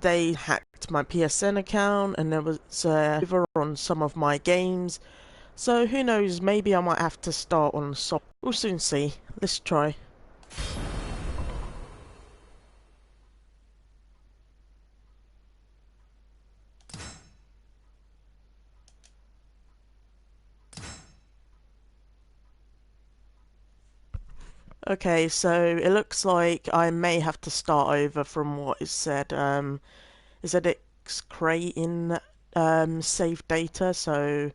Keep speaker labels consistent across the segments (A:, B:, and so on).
A: they hacked my PSN account, and there was over on some of my games. So who knows, maybe I might have to start on Soul. We'll soon see. Let's try. Okay, so it looks like I may have to start over from what it said. It said it's creating saved data, so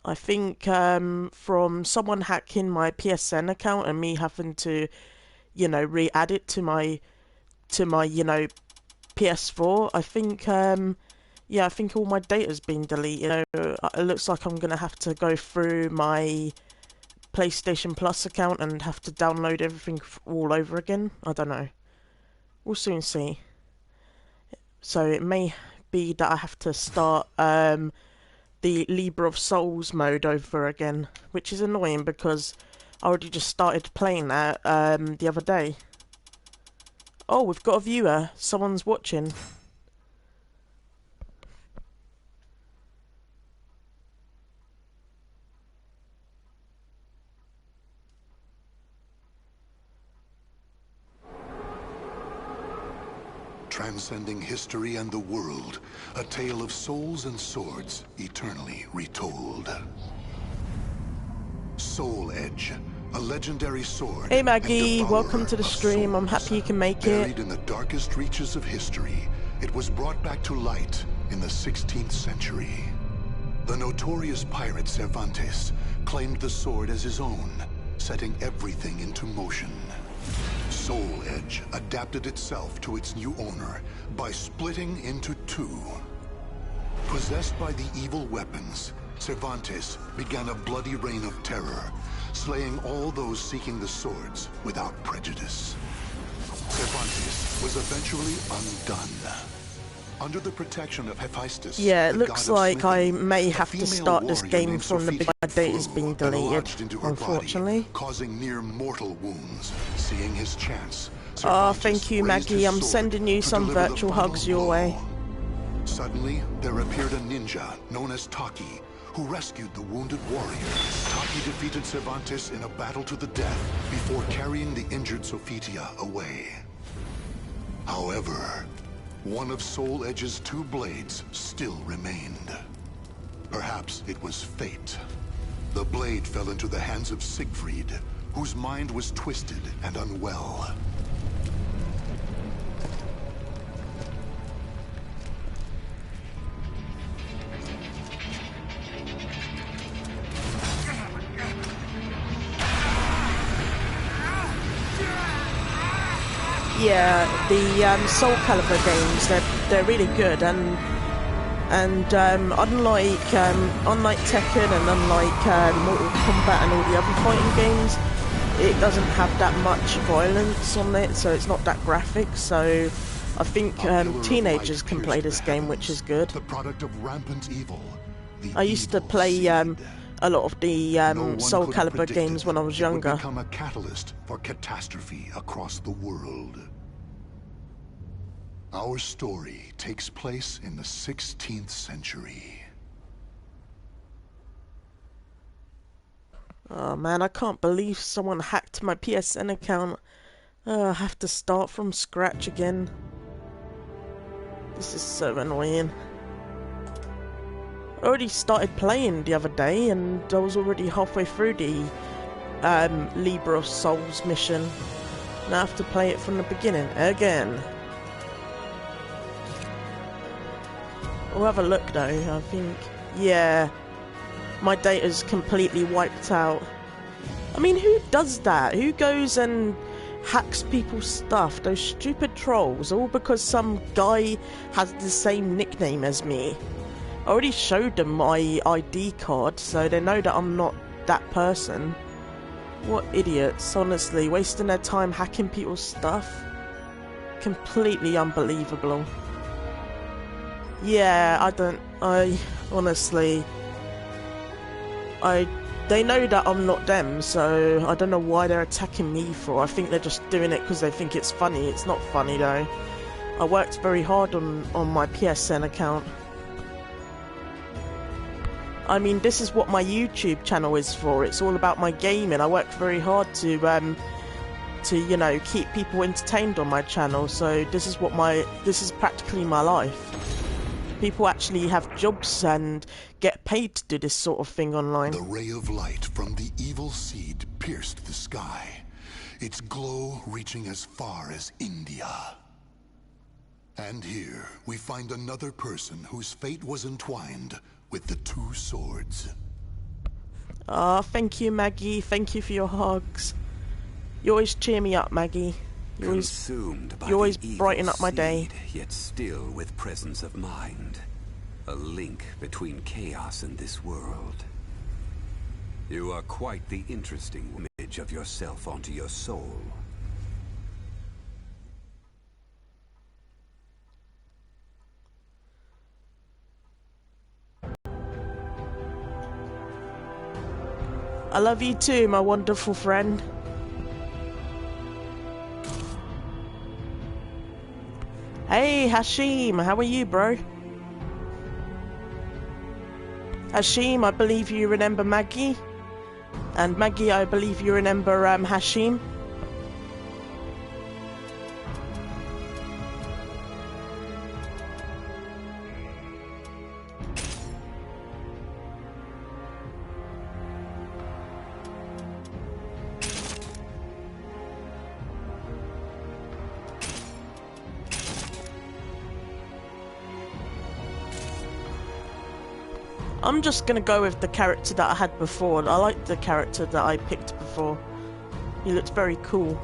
A: I think from someone hacking my PSN account and me having to, you know, re-add it to my you know, PS4, I think yeah, I think all my data's been deleted. So it looks like I'm gonna have to go through my PlayStation Plus account and have to download everything all over again. I don't know. We'll soon see. So it may be that I have to start the Libra of Souls mode over again, which is annoying because I already just started playing that the other day. Oh, we've got a viewer. Someone's watching.
B: Transcending history and the world, a tale of souls and swords eternally retold. Soul Edge, a legendary sword.
A: Hey Maggie, welcome to the stream. I'm happy you can make it.
B: Buried in the darkest reaches of history, it was brought back to light in the 16th century. The notorious pirate Cervantes claimed the sword as his own, setting everything into motion. Soul Edge adapted itself to its new owner by splitting into two. Possessed by the evil weapons, Cervantes began a bloody reign of terror, slaying all those seeking the swords without prejudice. Cervantes was eventually undone. Under the protection of Hephaestus,
A: yeah, it looks like I may have to start this game from the beginning. My data's been deleted, unfortunately.
B: Body, causing near mortal wounds. Seeing his chance,
A: oh, thank you, Maggie. I'm sending you some virtual hugs your way.
B: Suddenly, there appeared a ninja known as Taki, who rescued the wounded warrior. Taki defeated Cervantes in a battle to the death before carrying the injured Sophitia away. However, one of Soul Edge's two blades still remained. Perhaps it was fate. The blade fell into the hands of Siegfried, whose mind was twisted and unwell.
A: Yeah, the Soul Calibur games, they're really good, and unlike Tekken and unlike Mortal Kombat and all the other fighting games, it doesn't have that much violence on it, so it's not that graphic. So I think teenagers can play this game, which is good.
B: The product of rampant evil.
A: I used to play a lot of the Soul Calibur games when I was younger.
B: It would become a catalyst for catastrophe across the world. Our story takes place in the 16th century.
A: Oh man, I can't believe someone hacked my PSN account. I have to start from scratch again. This is so annoying. I already started playing the other day and I was already halfway through the Libra of Souls mission. Now I have to play it from the beginning again. We'll have a look though. I think, yeah, my data's completely wiped out. I mean, who does that? Who goes and hacks people's stuff? Those stupid trolls, all because some guy has the same nickname as me. I already showed them my ID card, so they know that I'm not that person. What idiots, honestly, wasting their time hacking people's stuff. Completely unbelievable. Yeah, honestly, they know that I'm not them, so I don't know why they're attacking me for. I think they're just doing it because they think it's funny. It's not funny though. I worked very hard on my PSN account. I mean, this is what my YouTube channel is for. It's all about my gaming. I worked very hard to you know, keep people entertained on my channel. So this is practically my life. People actually have jobs and get paid to do this sort of thing online.
B: The ray of light from the evil seed pierced the sky, its glow reaching as far as India. And here we find another person whose fate was entwined with the two swords.
A: Ah, thank you, Maggie. Thank you for your hugs. You always cheer me up, Maggie. You always brighten up my day.
C: Yet still with presence of mind. A link between chaos and this world. You are quite the interesting image of yourself onto your soul.
A: I love you too, my wonderful friend. Hey, Hashim, how are you, bro? Hashim, I believe you remember Maggie. And Maggie, I believe you remember Hashim. I'm just gonna go with the character that I had before. I like the character that I picked before. He looks very cool.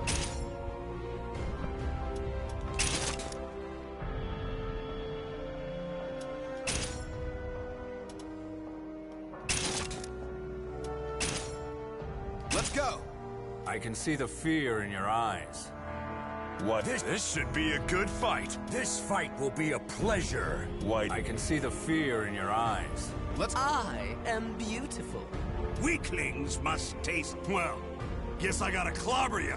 D: Let's go! I can see the fear in your eyes.
E: What? This should be a good fight.
D: This fight will be a pleasure.
E: Why?
D: I can see the fear in your eyes.
F: I am beautiful.
E: Weaklings must taste well. Guess I gotta clobber you.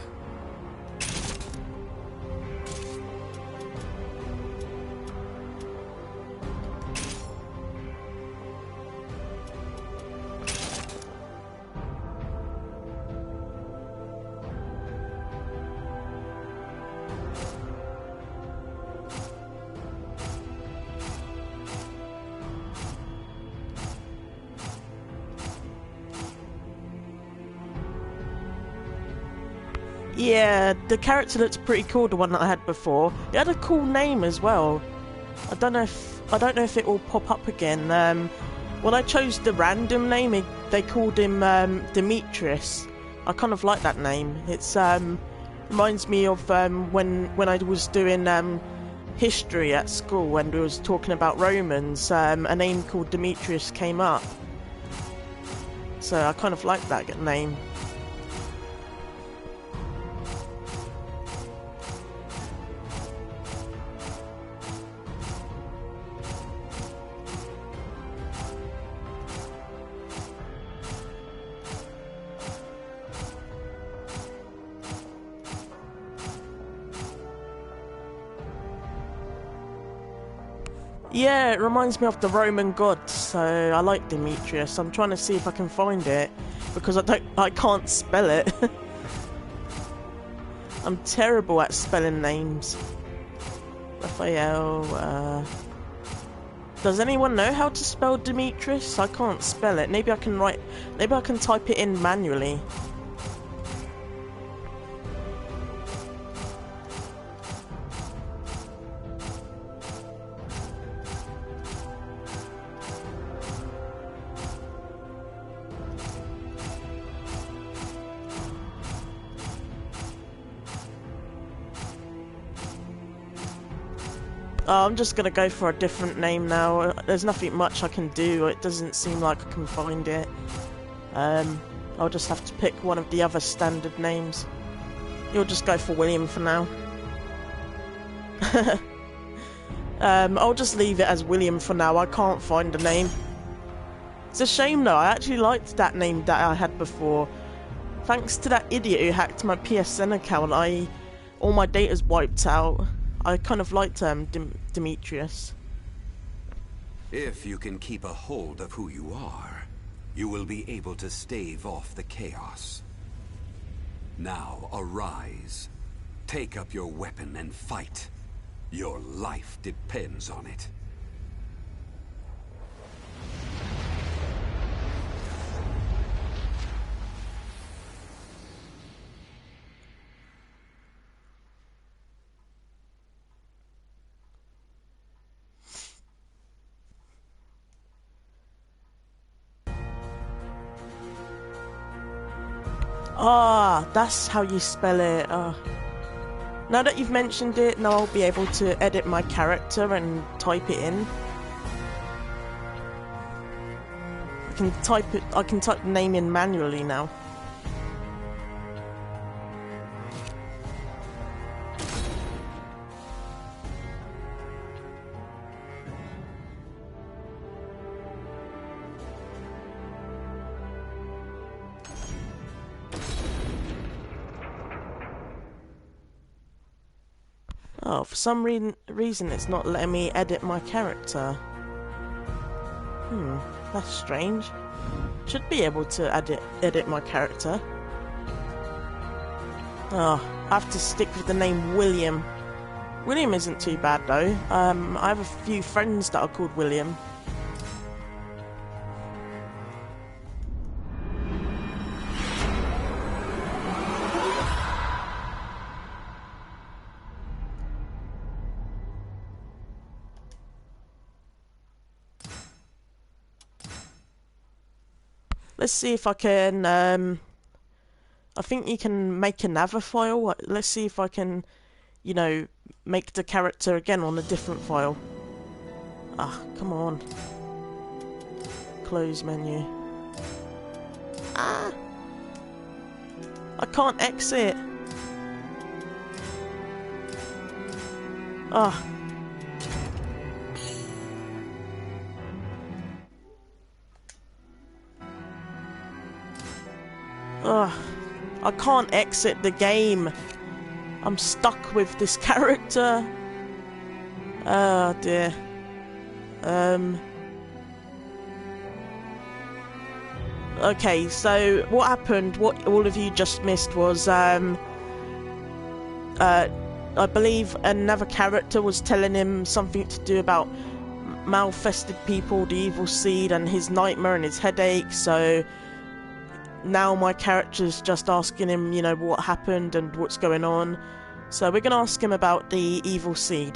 A: Yeah, the character looks pretty cool, the one that I had before. It had a cool name as well. I don't know if it will pop up again. When I chose the random name, they called him Demetrius. I kind of like that name. It's reminds me of when I was doing history at school, when we was talking about Romans. A name called Demetrius came up, so I kind of like that name. Yeah, it reminds me of the Roman gods, so I like Demetrius. I'm trying to see if I can find it, because I can't spell it. I'm terrible at spelling names. Raphael, does anyone know how to spell Demetrius? I can't spell it. Maybe I can type it in manually. I'm just gonna go for a different name now. There's nothing much I can do. It doesn't seem like I can find it. I'll just have to pick one of the other standard names. You'll just go for William for now. I'll just leave it as William for now. I can't find a name. It's a shame though. I actually liked that name that I had before. Thanks to that idiot who hacked my PSN account, all my data's wiped out. I kind of liked Demetrius.
C: If you can keep a hold of who you are, you will be able to stave off the chaos. Now, arise. Take up your weapon and fight. Your life depends on it.
A: Ah, that's how you spell it. Now that you've mentioned it, now I'll be able to edit my character and type it in. I can type the name in manually now. Oh, for some reason it's not letting me edit my character. That's strange. Should be able to edit my character. Oh, I have to stick with the name William. William isn't too bad though. I have a few friends that are called William. Let's see if I can, I think you can make another file. Let's see if I can, you know, make the character again on a different file. Ah, come on. Close menu. Ah! I can't exit. Ah. Ugh, I can't exit the game. I'm stuck with this character. Oh dear. Okay, so what happened, what all of you just missed was, I believe another character was telling him something to do about malfested people, the evil seed, and his nightmare and his headache, so now my character's just asking him, you know, what happened and what's going on. So we're going to ask him about the evil seed.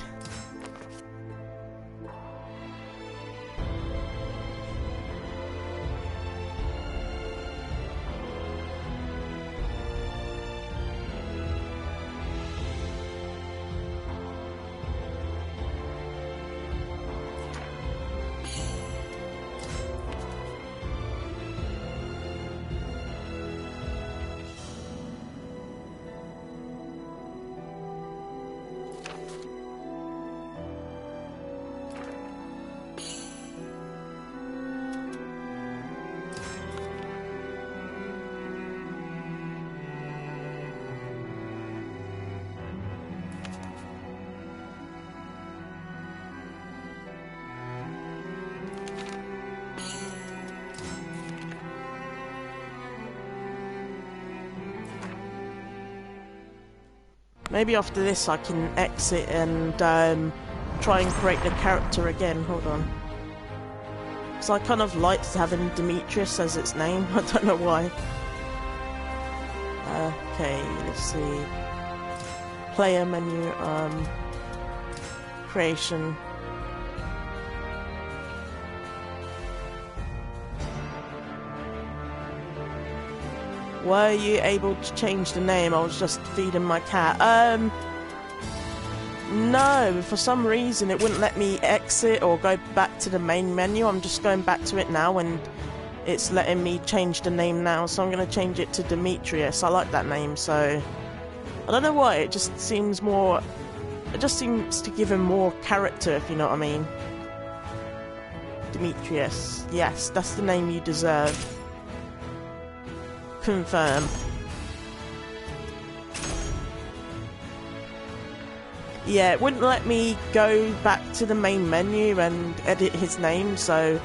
A: Maybe after this I can exit and try and create the character again. Hold on. So I kind of liked having Demetrius as its name. I don't know why. Okay, let's see. Player menu, creation. Were you able to change the name? I was just feeding my cat. No, for some reason it wouldn't let me exit or go back to the main menu. I'm just going back to it now and it's letting me change the name now, so I'm going to change it to Demetrius. I like that name, so I don't know why, it just seems more, it just seems to give him more character, if you know what I mean. Demetrius, yes, that's the name you deserve. Confirm. yeah, it wouldn't let me go back to the main menu and edit his name, so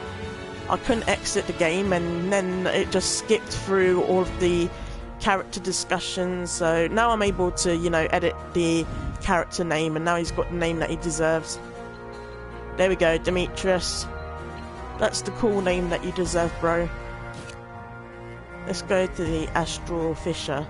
A: I couldn't exit the game, and then it just skipped through all of the character discussions. So now I'm able to, you know, edit the character name, and now he's got the name that he deserves. There we go, Demetrius. That's the cool name that you deserve, bro. Let's go to the Astral Fissure.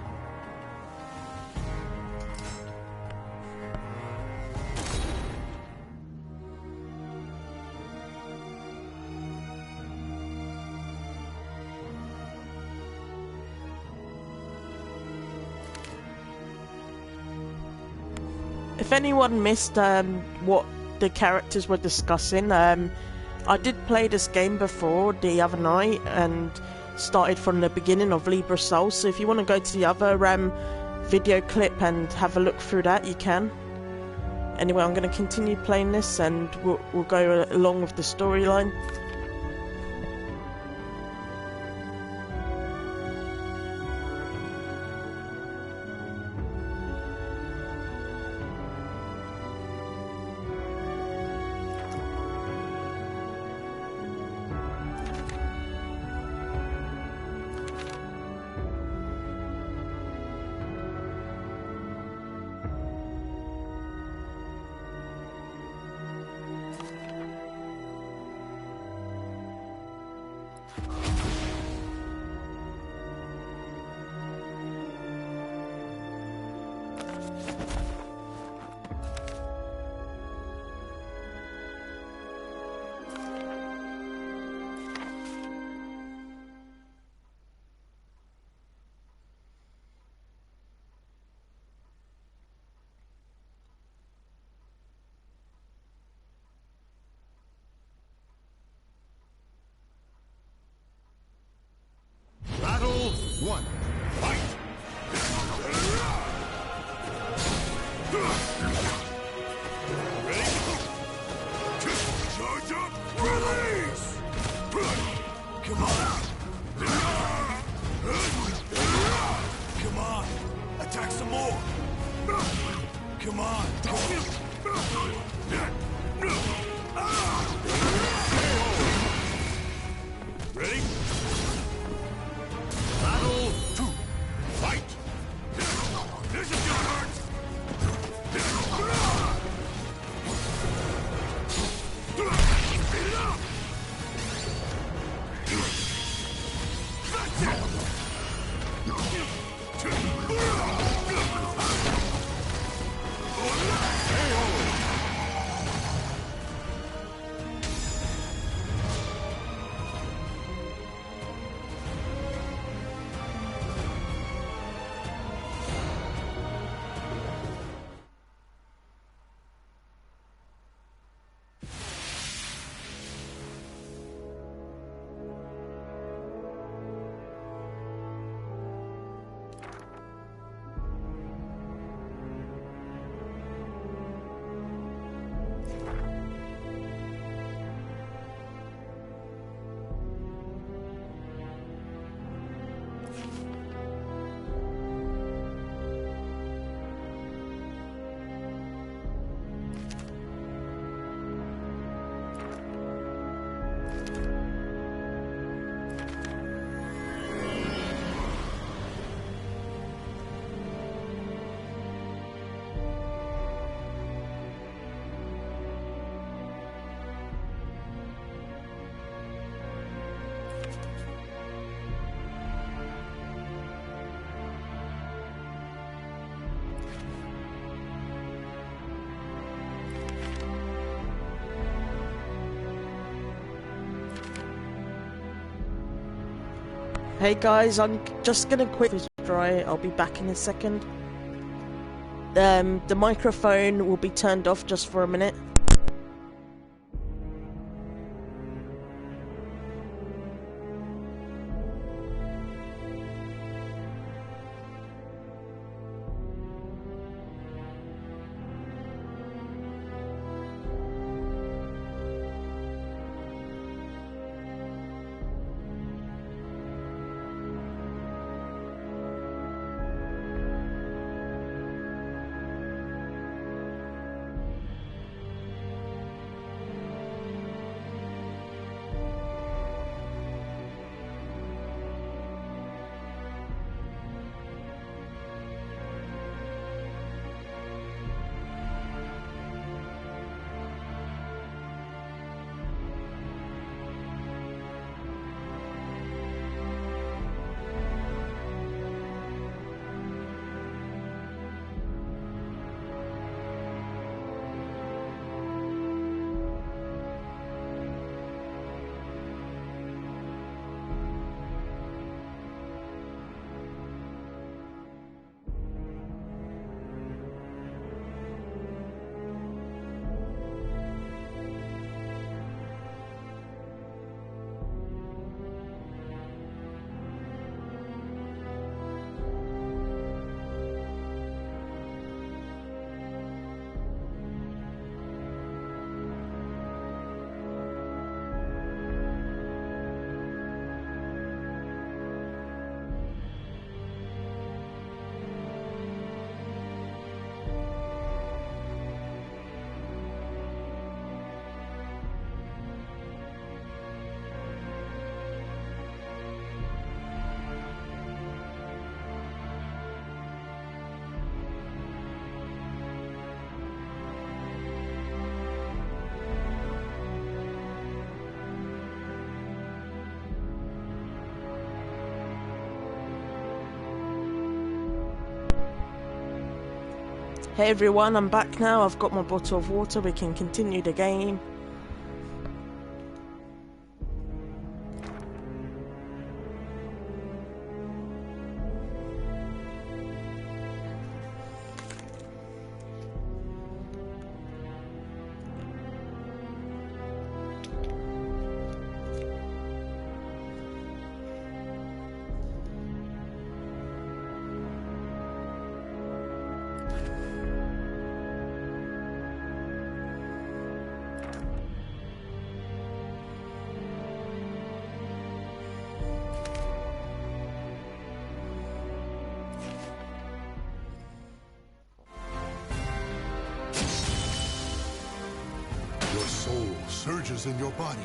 A: If anyone missed what the characters were discussing, I did play this game before the other night and started from the beginning of Libra Soul, so if you want to go to the other video clip and have a look through that, you can. Anyway, I'm going to continue playing this and we'll go along with the storyline.
E: Battle 1. Fight! Ready? Charge up! Release! Come on! Come on! Attack some more! Come on! Ready? Battle 2. Fight! This is gonna hurt! Beat it up! That's it!
A: Hey guys, I'm just gonna quit this dry. I'll be back in a second. The microphone will be turned off just for a minute. Hey everyone, I'm back now. I've got my bottle of water. We can continue the game.
B: Your soul surges in your body.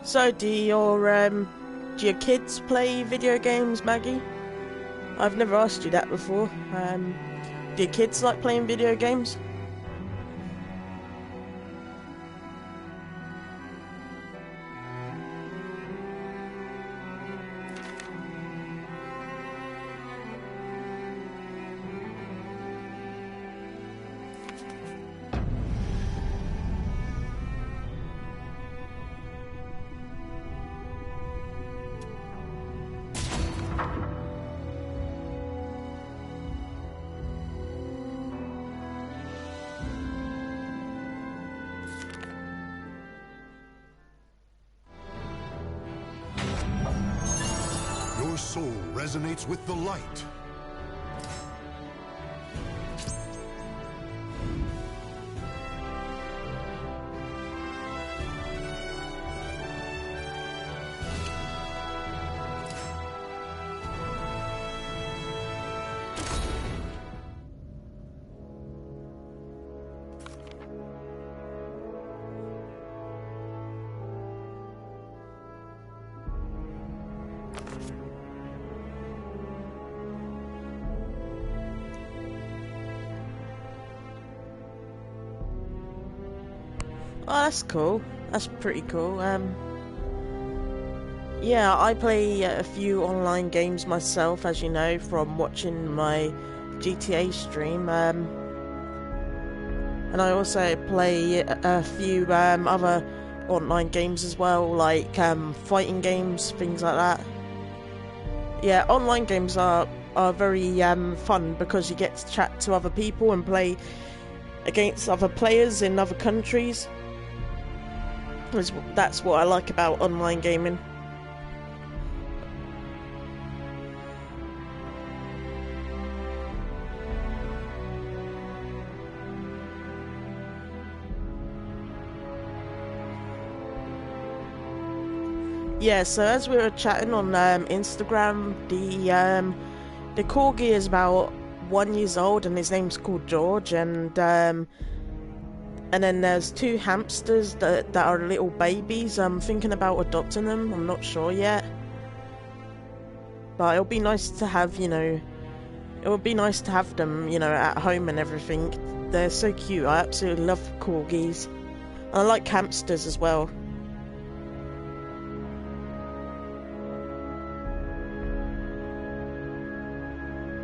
B: So, do your kids play video games, Maggie? I've never asked you that before. Do your kids like playing video games? Your soul resonates with the light.
A: Oh, that's cool. That's pretty cool. Yeah, I play a few online games myself, as you know, from watching my GTA stream. And I also play a few other online games as well, like fighting games, things like that. Yeah, online games are very fun because you get to chat to other people and play against other players in other countries. That's what I like about online gaming. Yeah, so as we were chatting on Instagram, the corgi is about 1 year old, and his name's called George, and then there's 2 hamsters that are little babies. I'm thinking about adopting them. I'm not sure yet, but it'll be nice to have, it would be nice to have them, at home and everything. They're so cute. I absolutely love corgis. And I like hamsters as well.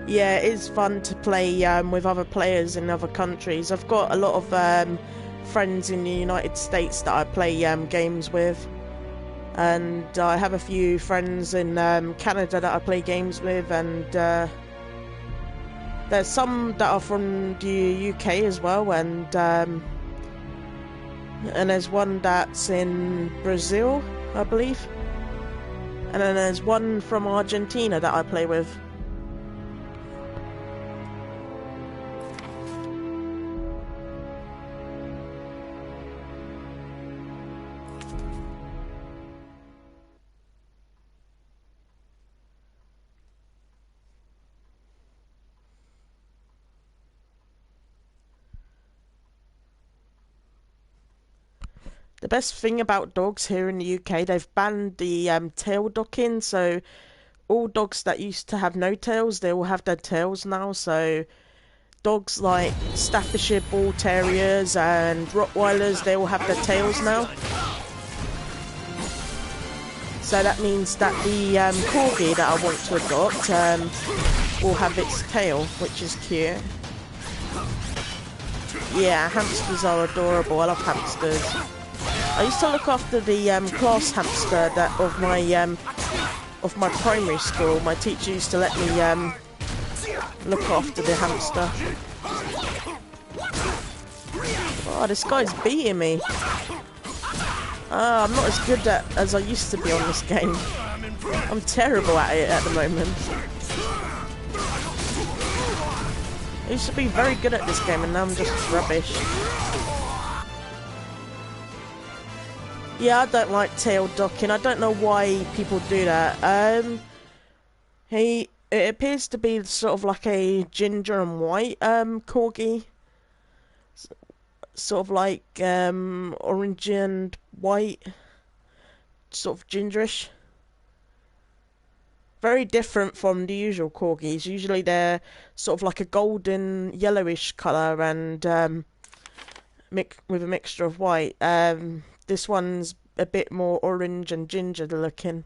A: Yeah, it is fun to play with other players in other countries. I've got a lot of friends in the United States that I play games with, and I have a few friends in Canada that I play games with, and there's some that are from the UK as well, and there's one that's in Brazil, I believe, and then there's one from Argentina that I play with. The best thing about dogs here in the UK, they've banned the tail docking, so all dogs that used to have no tails, they all have their tails now. So dogs like Staffordshire Bull Terriers and Rottweilers, they all have their tails now. So that means that the corgi that I want to adopt will have its tail, which is cute. Yeah, hamsters are adorable. I love hamsters. I used to look after the class hamster of my primary school. My teacher used to let me look after the hamster. Oh, this guy's beating me. I'm not as good as I used to be on this game. I'm terrible at it at the moment. I used to be very good at this game, and now I'm just rubbish. Yeah, I don't like tail docking. I don't know why people do that. It appears to be sort of like a ginger and white corgi. Sort of like orange and white. Sort of gingerish. Very different from the usual corgis. Usually they're sort of like a golden yellowish colour and with a mixture of white. This one's a bit more orange and ginger looking.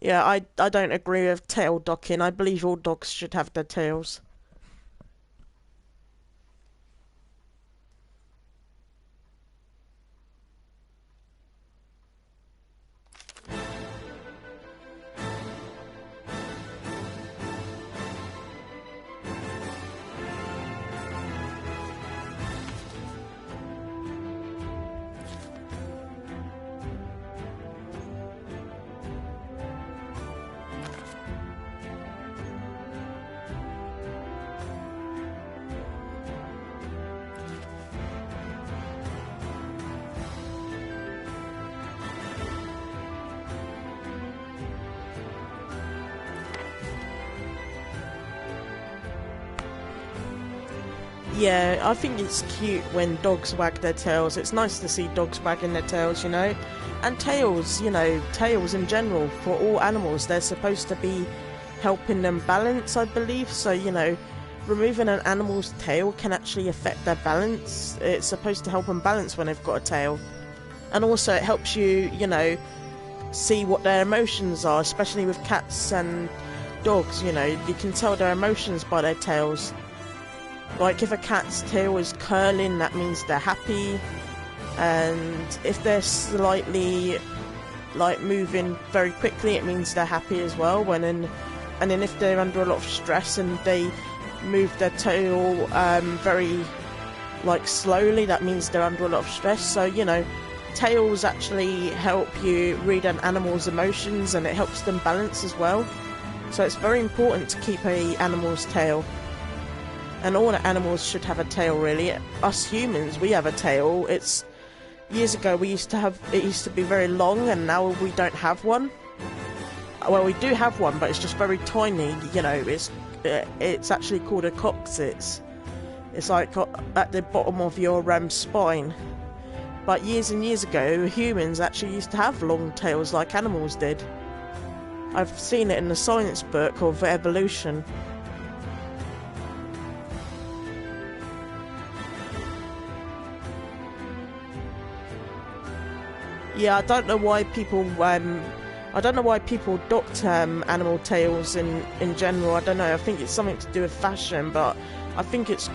A: Yeah, I don't agree with tail docking. I believe all dogs should have their tails. Yeah, I think it's cute when dogs wag their tails. It's nice to see dogs wagging their tails, And tails, tails in general, for all animals, they're supposed to be helping them balance, I believe. So, removing an animal's tail can actually affect their balance. It's supposed to help them balance when they've got a tail. And also it helps you, see what their emotions are, especially with cats and dogs, you know, you can tell their emotions by their tails. Like if a cat's tail is curling, that means they're happy, and if they're slightly like moving very quickly, it means they're happy as well. And then if they're under a lot of stress and they move their tail very like slowly, that means they're under a lot of stress. So, you know, tails actually help you read an animal's emotions, and it helps them balance as well. So it's very important to keep a animal's tail. And all the animals should have a tail, really. Us humans, we have a tail. It's years ago it used to be very long, and now we don't have one. Well, we do have one, but it's just very tiny. You know, it's actually called a coccyx. It's like at the bottom of your spine. But years and years ago, humans actually used to have long tails like animals did. I've seen it in the science book of evolution. Yeah, I don't know why people adopt animal tails in general. I don't know. I think it's something to do with fashion, but I think it's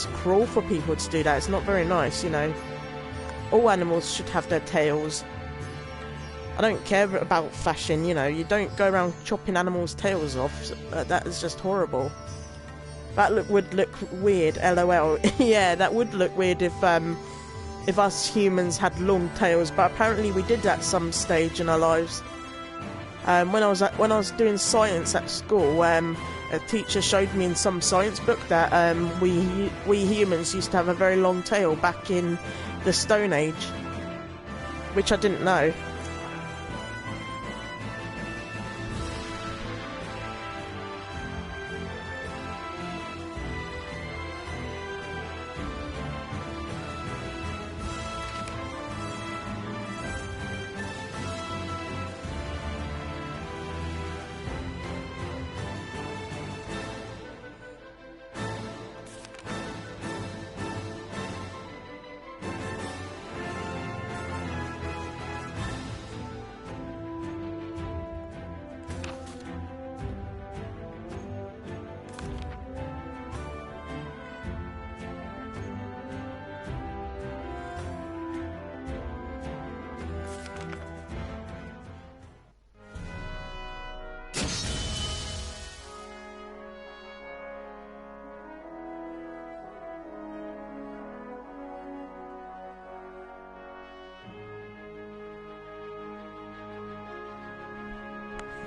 A: cruel for people to do that. It's not very nice, you know. All animals should have their tails. I don't care about fashion, you know. You don't go around chopping animals' tails off. That is just horrible. That would look weird. LOL. Yeah, that would look weird if us humans had long tails, but apparently we did at some stage in our lives. When I was doing science at school, a teacher showed me in some science book that we humans used to have a very long tail back in the Stone Age, which I didn't know.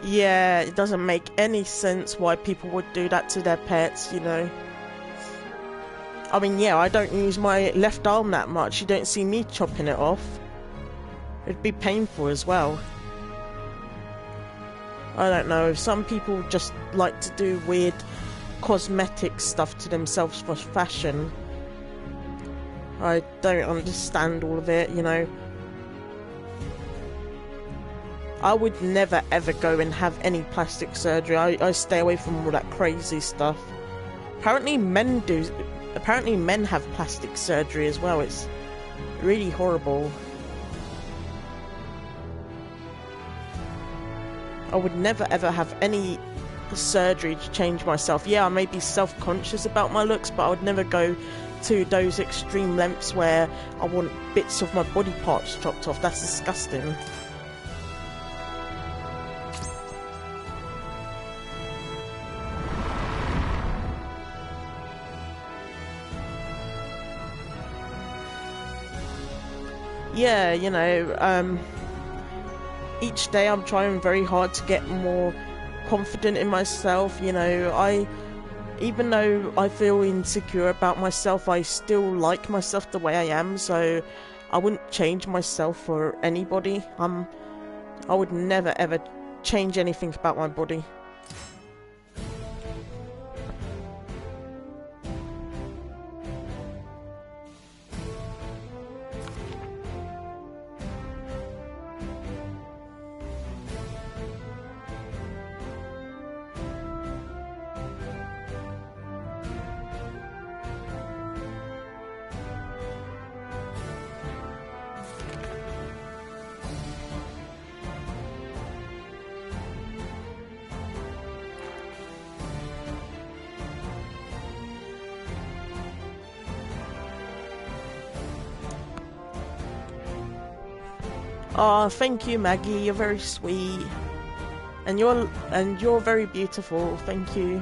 A: Yeah, it doesn't make any sense why people would do that to their pets, you know. I mean, yeah, I don't use my left arm that much. You don't see me chopping it off. It'd be painful as well. I don't know, some people just like to do weird cosmetic stuff to themselves for fashion. I don't understand all of it, you know. I would never ever go and have any plastic surgery. I stay away from all that crazy stuff. Apparently men have plastic surgery as well. It's really horrible. I would never ever have any surgery to change myself. Yeah, I may be self-conscious about my looks, but I would never go to those extreme lengths where I want bits of my body parts chopped off. That's disgusting. Yeah, you know, each day I'm trying very hard to get more confident in myself, you know. Even though I feel insecure about myself, I still like myself the way I am, so I wouldn't change myself for anybody. I would never ever change anything about my body. Oh, thank you, Maggie. You're very sweet, and you're very beautiful. Thank you.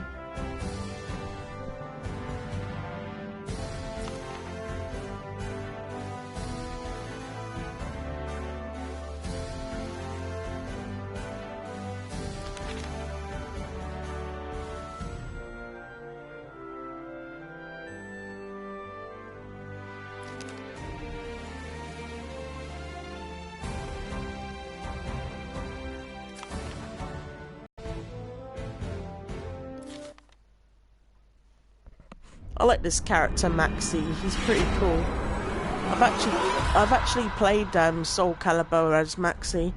A: I like this character, Maxi. He's pretty cool. I've actually played Soul Calibur as Maxi.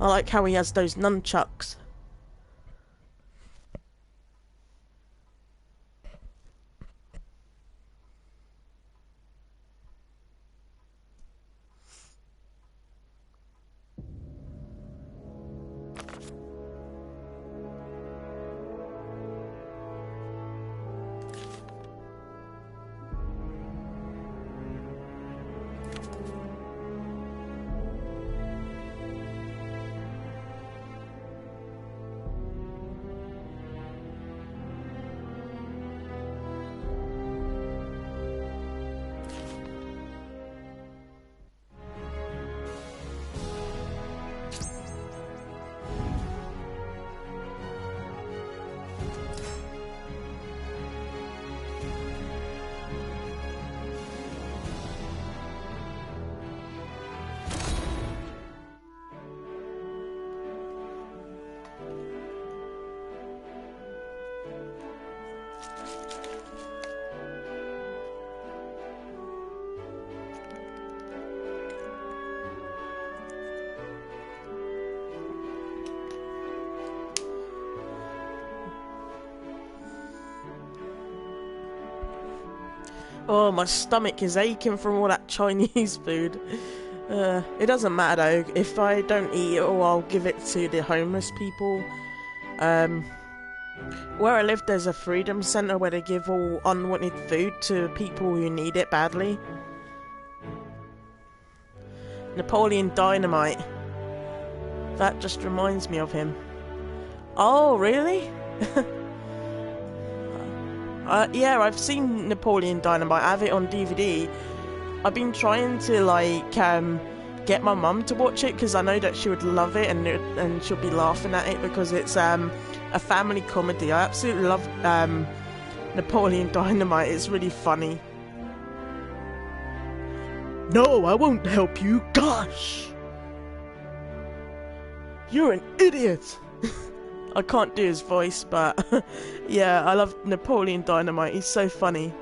A: I like how he has those nunchucks. Oh, my stomach is aching from all that Chinese food. It doesn't matter though. If I don't eat it all, I'll give it to the homeless people. Where I live, there's a freedom centre where they give all unwanted food to people who need it badly. Napoleon Dynamite. That just reminds me of him. Oh, really? Yeah, I've seen Napoleon Dynamite. I have it on DVD. I've been trying to like get my mum to watch it because I know that she would love it and she'll be laughing at it because it's a family comedy. I absolutely love Napoleon Dynamite. It's really funny. No, I won't help you. Gosh, you're an idiot. I can't do his voice, but yeah, I love Napoleon Dynamite. He's so funny.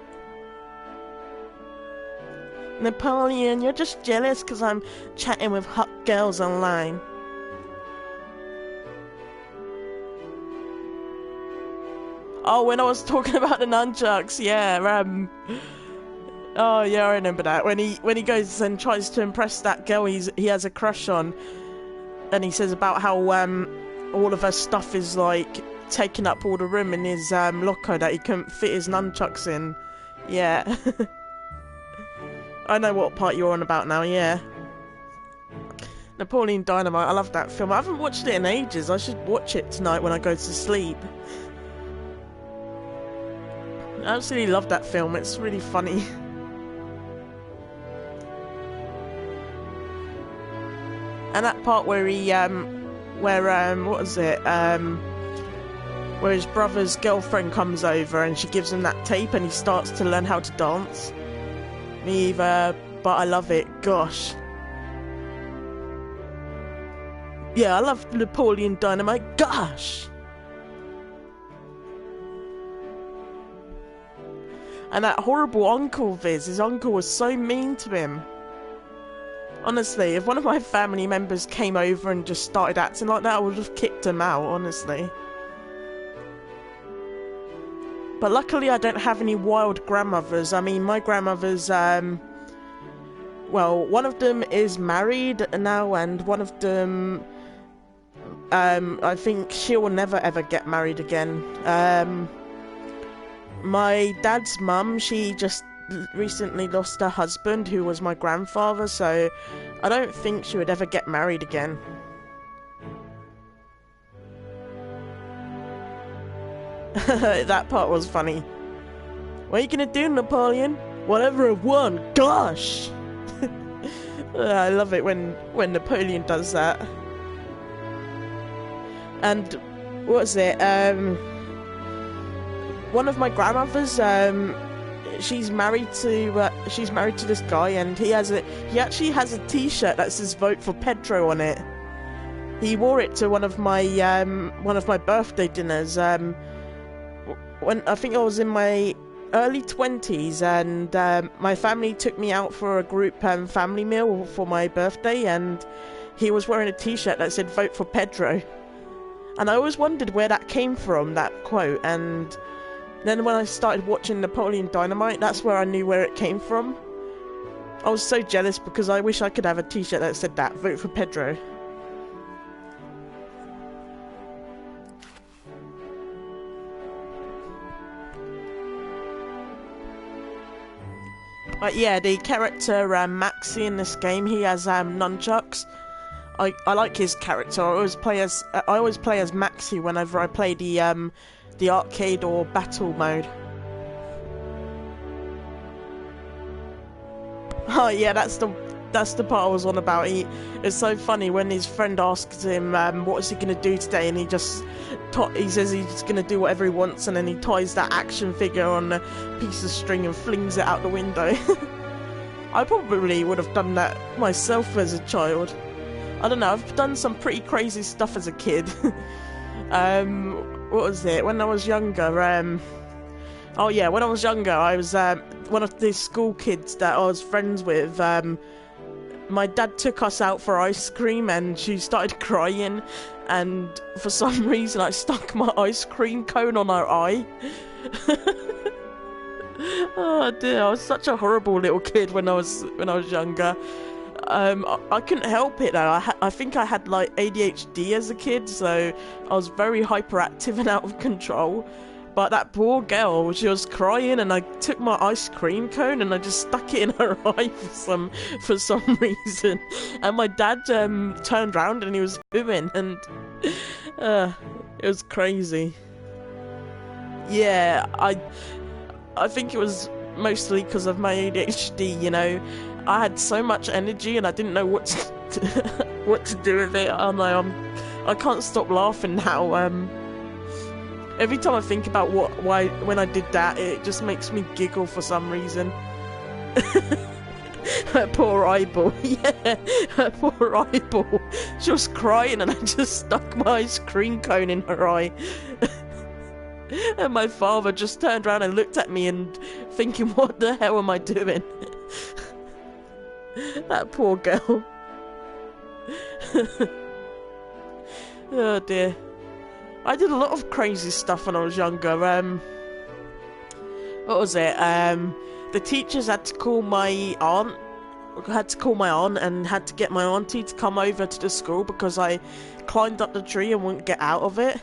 A: Napoleon, you're just jealous because I'm chatting with hot girls online. Oh, when I was talking about the nunchucks, yeah, oh yeah, I remember that. When he goes and tries to impress that girl he has a crush on, and he says about how all of her stuff is like taking up all the room in his locker that he couldn't fit his nunchucks in. Yeah. I know what part you're on about now, yeah. Napoleon Dynamite, I love that film. I haven't watched it in ages. I should watch it tonight when I go to sleep. I absolutely love that film. It's really funny. And that part where he what was it? Where his brother's girlfriend comes over and she gives him that tape and he starts to learn how to dance. Me either, but I love it. Gosh. Yeah, I love Napoleon Dynamite. Gosh. And that horrible uncle of his uncle was so mean to him. Honestly, if one of my family members came over and just started acting like that, I would have kicked him out, honestly. But luckily I don't have any wild grandmothers. I mean, my grandmothers, well, one of them is married now, and one of them, I think she will never ever get married again. My dad's mum, she just recently lost her husband, who was my grandfather, so I don't think she would ever get married again. That part was funny. What are you gonna do, Napoleon? Whatever I want, gosh! I love it when Napoleon does that. And what was it? One of my grandmothers, she's married to this guy, and he actually has a T-shirt that says "Vote for Pedro" on it. He wore it to one of my birthday dinners. When I think I was in my early 20s, and my family took me out for a group family meal for my birthday, and he was wearing a T-shirt that said "Vote for Pedro," and I always wondered where that came from, that quote. And then when I started watching Napoleon Dynamite, that's where I knew where it came from. I was so jealous because I wish I could have a T-shirt that said that, "Vote for Pedro." But yeah, the character Maxi in this game, he has nunchucks. I like his character. I always play as Maxi whenever I play the arcade or battle mode. Oh yeah, that's the part I was on about. It's so funny when his friend asks him what is he gonna do today, and he says he's gonna do whatever he wants, and then he ties that action figure on a piece of string and flings it out the window. I probably would have done that myself as a child. I don't know, I've done some pretty crazy stuff as a kid. What was it? When I was younger, oh yeah, when I was younger, I was one of the school kids that I was friends with. My dad took us out for ice cream, and she started crying, and for some reason I stuck my ice cream cone on her eye. Oh dear, I was such a horrible little kid when I was younger. I couldn't help it though. I think I had like ADHD as a kid, so I was very hyperactive and out of control. But that poor girl, she was crying, and I took my ice cream cone and I just stuck it in her eye for some reason. And my dad turned around and he was booing, and it was crazy. Yeah, I think it was mostly because of my ADHD. You know, I had so much energy and I didn't know what to do with it. I can't stop laughing now. Every time I think about when I did that, it just makes me giggle for some reason. Her poor eyeball, yeah, her poor eyeball. She was crying and I just stuck my ice cream cone in her eye. And my father just turned around and looked at me and thinking, what the hell am I doing? That poor girl. Oh dear. I did a lot of crazy stuff when I was younger. What was it? The teachers had to call my aunt. And had to get my auntie to come over to the school because I climbed up the tree and wouldn't get out of it.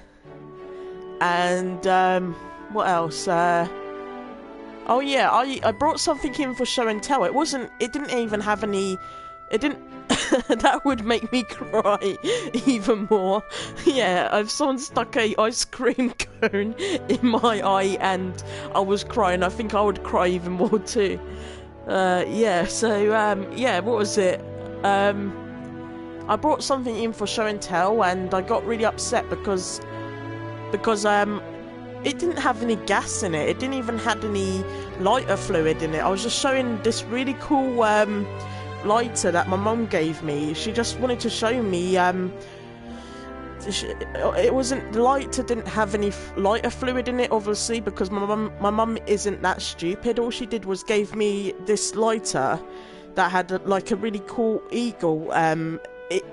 A: And what else? Oh yeah, I brought something in for show and tell. It didn't even have any. It didn't. That would make me cry even more. Yeah, if someone stuck a ice cream cone in my eye and I was crying, I think I would cry even more too. Yeah, so yeah, what was it? I brought something in for show and tell, and I got really upset because it didn't have any gas in it. It didn't even have any lighter fluid in it. I was just showing this really cool lighter that my mum gave me. She just wanted to show me it wasn't, the lighter didn't have any lighter fluid in it, obviously, because my mum isn't that stupid. All she did was gave me this lighter that had like a really cool eagle, an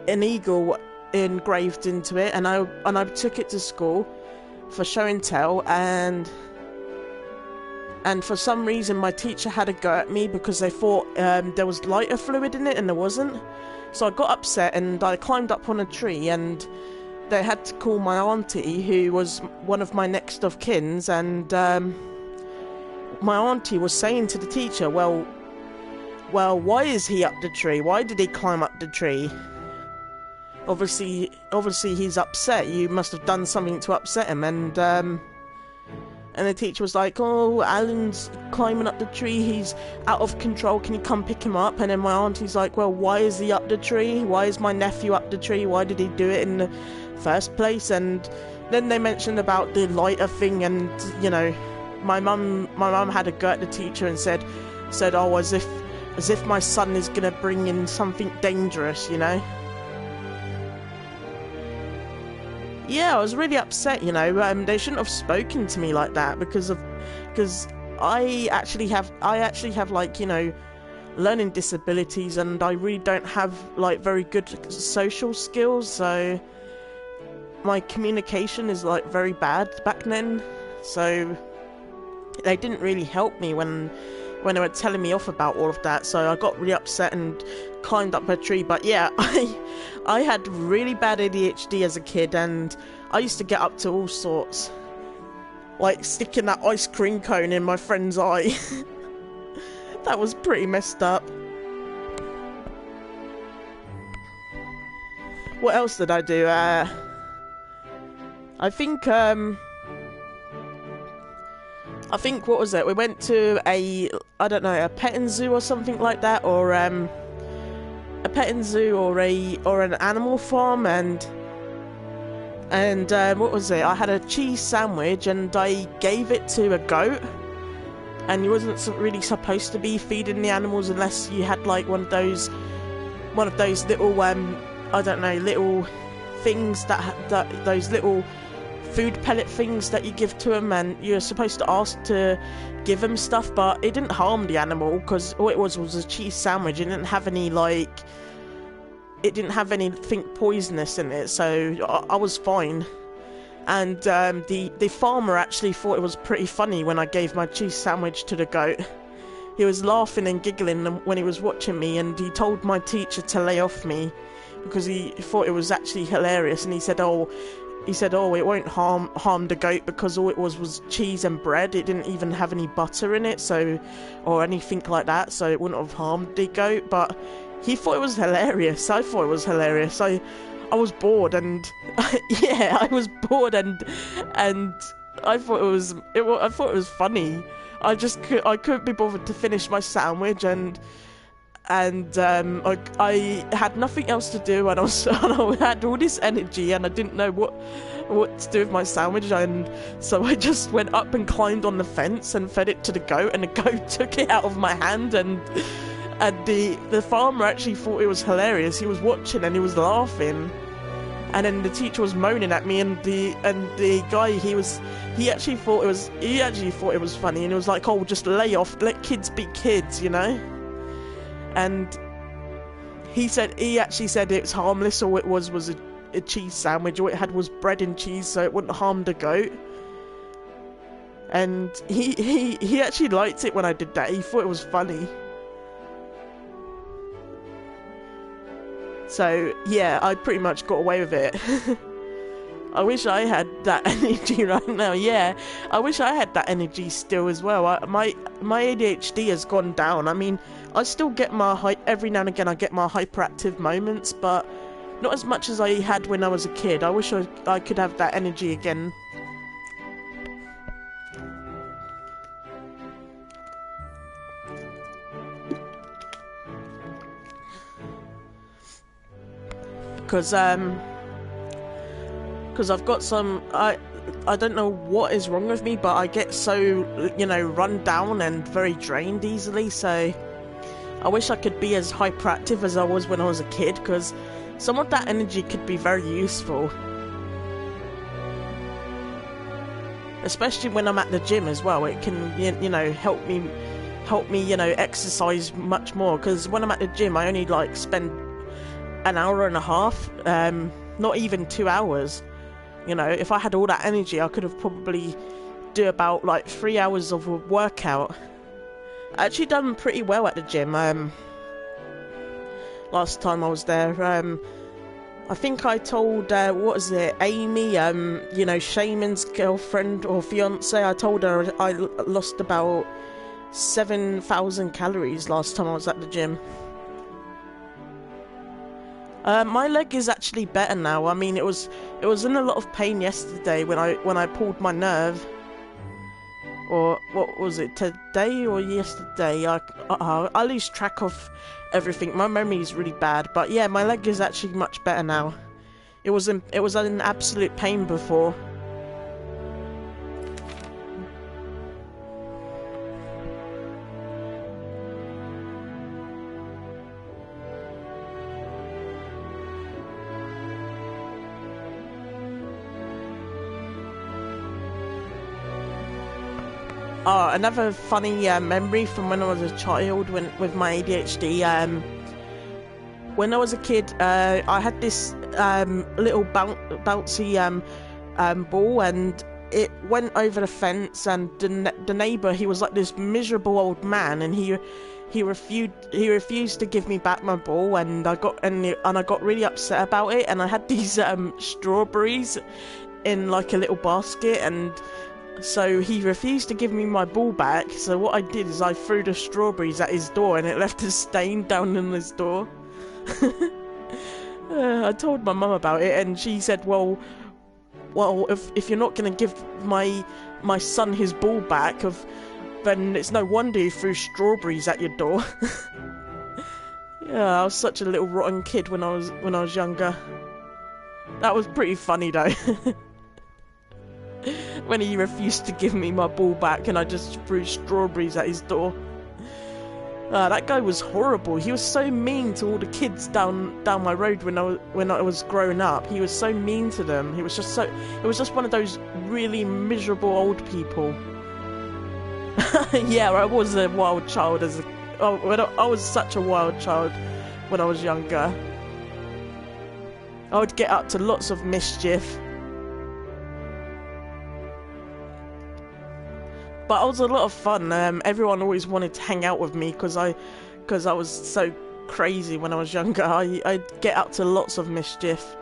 A: eagle engraved into it, and I took it to school for show and tell, and for some reason my teacher had a go at me because they thought there was lighter fluid in it and there wasn't. So I got upset and I climbed up on a tree, and they had to call my auntie, who was one of my next of kins, and my auntie was saying to the teacher, well, well, why is he up the tree? Why did he climb up the tree? Obviously he's upset. You must have done something to upset him. And the teacher was like, oh, Alan's climbing up the tree. He's out of control. Can you come pick him up? And then my auntie's like, well, why is he up the tree? Why is my nephew up the tree? Why did he do it in the first place? And then they mentioned about the lighter thing, and you know, my mum had a go at the teacher and said, oh, as if my son is gonna bring in something dangerous, you know. Yeah, I was really upset, you know. They shouldn't have spoken to me like that because I actually have like, you know, learning disabilities, and I really don't have like very good social skills, so my communication is like very bad back then. So they didn't really help me when they were telling me off about all of that, so I got really upset and climbed up a tree. But yeah, I had really bad ADHD as a kid, and I used to get up to all sorts, like sticking that ice cream cone in my friend's eye. That was pretty messed up. What else did I do? I think what was it? We went to a petting zoo or something like that, or a petting zoo or an animal farm, and what was it? I had a cheese sandwich and I gave it to a goat, and you wasn't really supposed to be feeding the animals unless you had like one of those little little things those little food pellet things that you give to them, and you're supposed to ask to give them stuff, but it didn't harm the animal because all it was a cheese sandwich. It didn't have anything poisonous in it, so I was fine. And the farmer actually thought it was pretty funny when I gave my cheese sandwich to the goat. He was laughing and giggling when he was watching me, and he told my teacher to lay off me because he thought it was actually hilarious. And he said, oh, it won't harm the goat because all it was cheese and bread. It didn't even have any butter in it, so, or anything like that, so it wouldn't have harmed the goat. But he thought it was hilarious. I thought it was hilarious. I was bored, and yeah, I was bored, and I thought it was funny. I couldn't be bothered to finish my sandwich, and I had nothing else to do, and I had all this energy, and I didn't know what to do with my sandwich, and so I just went up and climbed on the fence and fed it to the goat, and the goat took it out of my hand, and the farmer actually thought it was hilarious. He was watching and he was laughing, and then the teacher was moaning at me, and the guy he actually thought it was funny, and he was like, oh, just lay off, let kids be kids, you know. And he actually said it's harmless. All it was a cheese sandwich. All it had was bread and cheese, so it wouldn't harm the goat. And he actually liked it when I did that. He thought it was funny. So yeah, I pretty much got away with it. I wish I had that energy right now. Yeah, I wish I had that energy still as well. My ADHD has gone down. I mean, I still get every now and again I get my hyperactive moments, but not as much as I had when I was a kid. I wish I could have that energy again. Because I've got some, I don't know what is wrong with me, but I get so, you know, run down and very drained easily, so I wish I could be as hyperactive as I was when I was a kid, because some of that energy could be very useful. Especially when I'm at the gym as well. It can, you know, help me, you know, exercise much more, because when I'm at the gym I only like spend an hour and a half, not even 2 hours. You know, if I had all that energy, I could have probably do about like 3 hours of a workout. I actually done pretty well at the gym. Last time I was there, I think I told Amy, you know, Shaman's girlfriend or fiance. I told her I lost about 7,000 calories last time I was at the gym. My leg is actually better now. I mean, it was in a lot of pain yesterday when I pulled my nerve. Or what was it, today or yesterday? I lose track of everything. My memory is really bad, but yeah, my leg is actually much better now. It was in absolute pain before. Oh, another funny memory from when I was a child with my ADHD. When I was a kid, I had this little bouncy ball, and it went over the fence. And the neighbour, he was like this miserable old man, and he refused to give me back my ball, and I got really upset about it. And I had these strawberries in like a little basket, and so he refused to give me my ball back. So what I did is I threw the strawberries at his door, and it left a stain down on his door. I told my mum about it, and she said, "Well, if you're not going to give my son his ball back, then it's no wonder he threw strawberries at your door." Yeah, I was such a little rotten kid when I was younger. That was pretty funny though. When he refused to give me my ball back, and I just threw strawberries at his door. That guy was horrible. He was so mean to all the kids down my road when I was growing up. He was so mean to them. It was just one of those really miserable old people. Yeah, I was a wild child I was such a wild child when I was younger. I would get up to lots of mischief. But it was a lot of fun. Everyone always wanted to hang out with me because I was so crazy when I was younger. I'd get up to lots of mischief.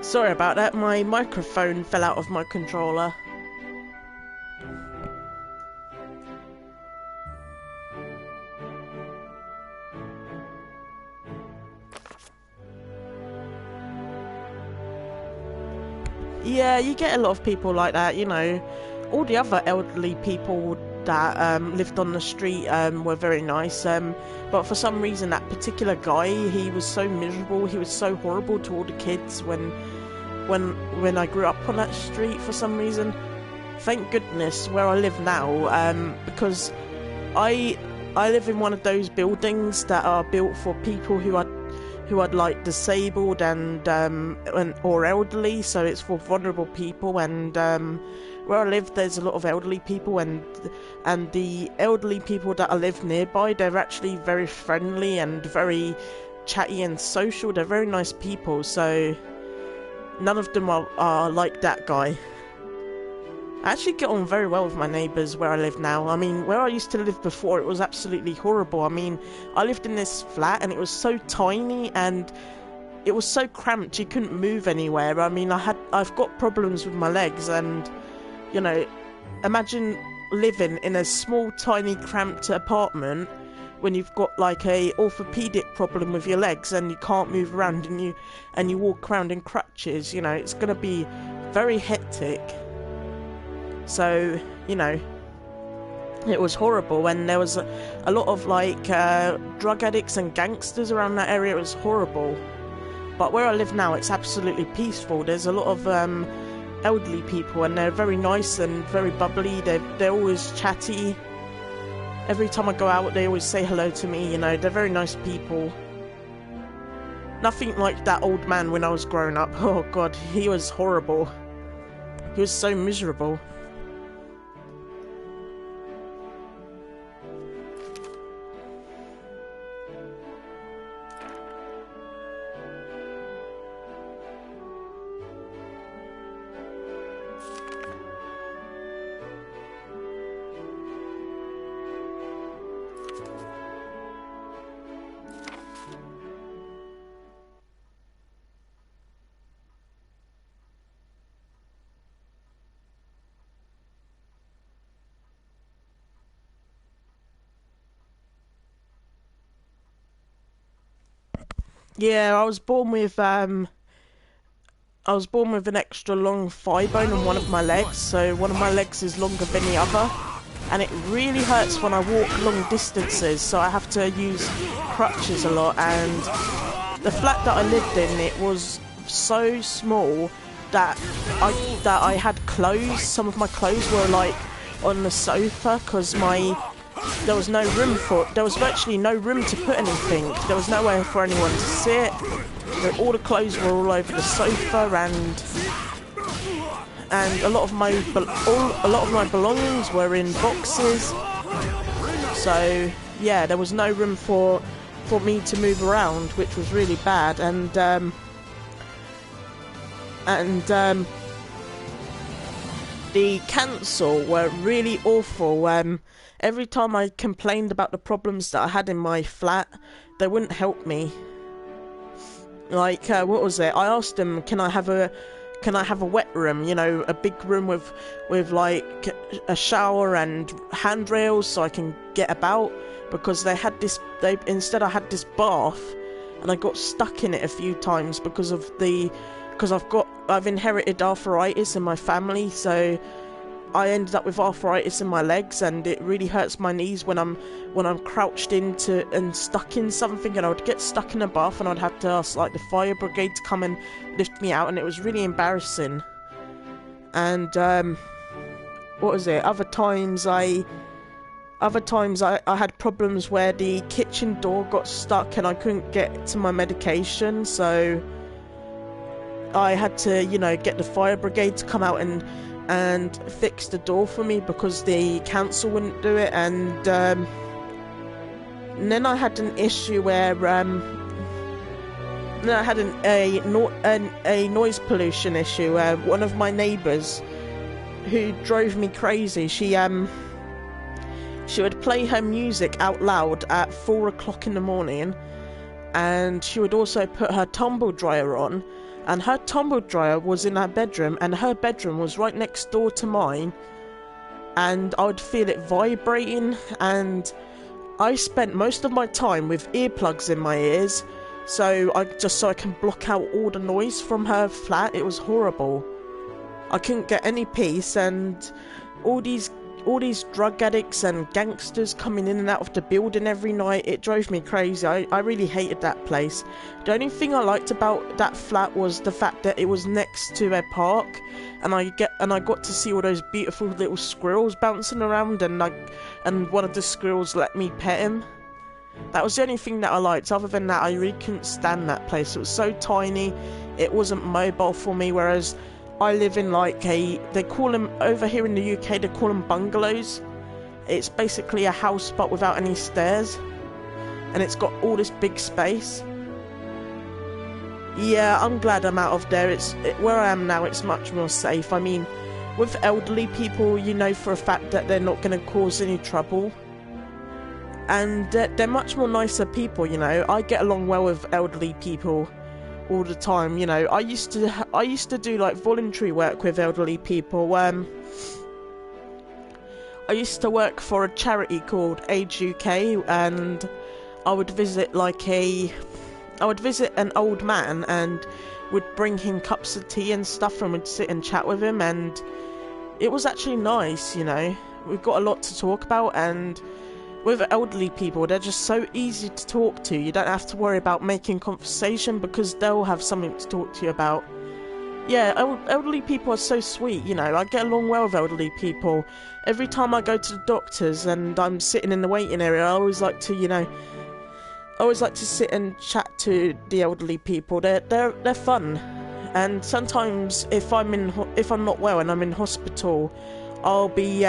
A: Sorry about that, my microphone fell out of my controller. Yeah, you get a lot of people like that, you know. All the other elderly people that lived on the street were very nice, but for some reason that particular guy, he was so miserable, he was so horrible to all the kids when I grew up on that street for some reason. Thank goodness where I live now, because I live in one of those buildings that are built for people who are like disabled and or elderly, so it's for vulnerable people. And where I live, there's a lot of elderly people, and the elderly people that I live nearby, they're actually very friendly and very chatty and social. They're very nice people, so none of them are like that guy. I actually get on very well with my neighbours where I live now. I mean, where I used to live before, it was absolutely horrible. I mean, I lived in this flat and it was so tiny and it was so cramped you couldn't move anywhere. I mean, I've got problems with my legs, and, you know, imagine living in a small, tiny, cramped apartment when you've got like a orthopedic problem with your legs and you can't move around and you walk around in crutches. You know, it's going to be very hectic. So, you know, it was horrible, and there was a lot of like drug addicts and gangsters around that area. It was horrible. But where I live now, it's absolutely peaceful. There's a lot of elderly people, and they're very nice and very bubbly. They're always chatty. Every time I go out, they always say hello to me. You know, they're very nice people. Nothing like that old man when I was growing up. Oh God, he was horrible. He was so miserable. Yeah, I was born with an extra long thigh bone on one of my legs, so one of my legs is longer than the other, and it really hurts when I walk long distances, so I have to use crutches a lot. And the flat that I lived in, it was so small that I had clothes. Some of my clothes were like on the sofa because there was no room there was virtually no room to put anything. There was nowhere for anyone to sit. All the clothes were all over the sofa, and a lot of my belongings were in boxes. So yeah, there was no room for me to move around, which was really bad. And the council were really awful. Every time I complained about the problems that I had in my flat, they wouldn't help me. Like, what was it? I asked them, can I have a wet room? You know, a big room with like a shower and handrails so I can get about. Because instead I had this bath, and I got stuck in it a few times because I've inherited arthritis in my family, so I ended up with arthritis in my legs, and it really hurts my knees when I'm crouched into and stuck in something, and I would get stuck in a bath and I'd have to ask like the fire brigade to come and lift me out, and it was really embarrassing. And what was it? Other times I had problems where the kitchen door got stuck and I couldn't get to my medication, so I had to, you know, get the fire brigade to come out and fix the door for me because the council wouldn't do it. And then I had an issue where then I had a noise pollution issue. One of my neighbours, who drove me crazy, she would play her music out loud at 4 o'clock in the morning, and she would also put her tumble dryer on, and her tumble dryer was in her bedroom, and her bedroom was right next door to mine, and I would feel it vibrating. And I spent most of my time with earplugs in my ears, so I can block out all the noise from her flat. It was horrible. I couldn't get any peace, and all these drug addicts and gangsters coming in and out of the building every night, it drove me crazy. I really hated that place. The only thing I liked about that flat was the fact that it was next to a park, and I got to see all those beautiful little squirrels bouncing around, and one of the squirrels let me pet him. That was the only thing that I liked. Other than that, I really couldn't stand that place. It was so tiny, it wasn't mobile for me, whereas I live in like they call them, over here in the UK, they call them bungalows. It's basically a house but without any stairs, and it's got all this big space. Yeah, I'm glad I'm out of there. Where I am now, it's much more safe. I mean, with elderly people, you know for a fact that they're not going to cause any trouble, and they're much more nicer people, you know. I get along well with elderly people all the time, you know. I used to do like voluntary work with elderly people. I used to work for a charity called Age UK, and I would visit an old man and would bring him cups of tea and stuff, and would sit and chat with him, and it was actually nice, you know. We've got a lot to talk about, and with elderly people, they're just so easy to talk to. You don't have to worry about making conversation because they'll have something to talk to you about. Yeah, elderly people are so sweet, you know. I get along well with elderly people. Every time I go to the doctors and I'm sitting in the waiting area, I always like to sit and chat to the elderly people. They're fun. And sometimes if I'm not well and I'm in hospital, I'll be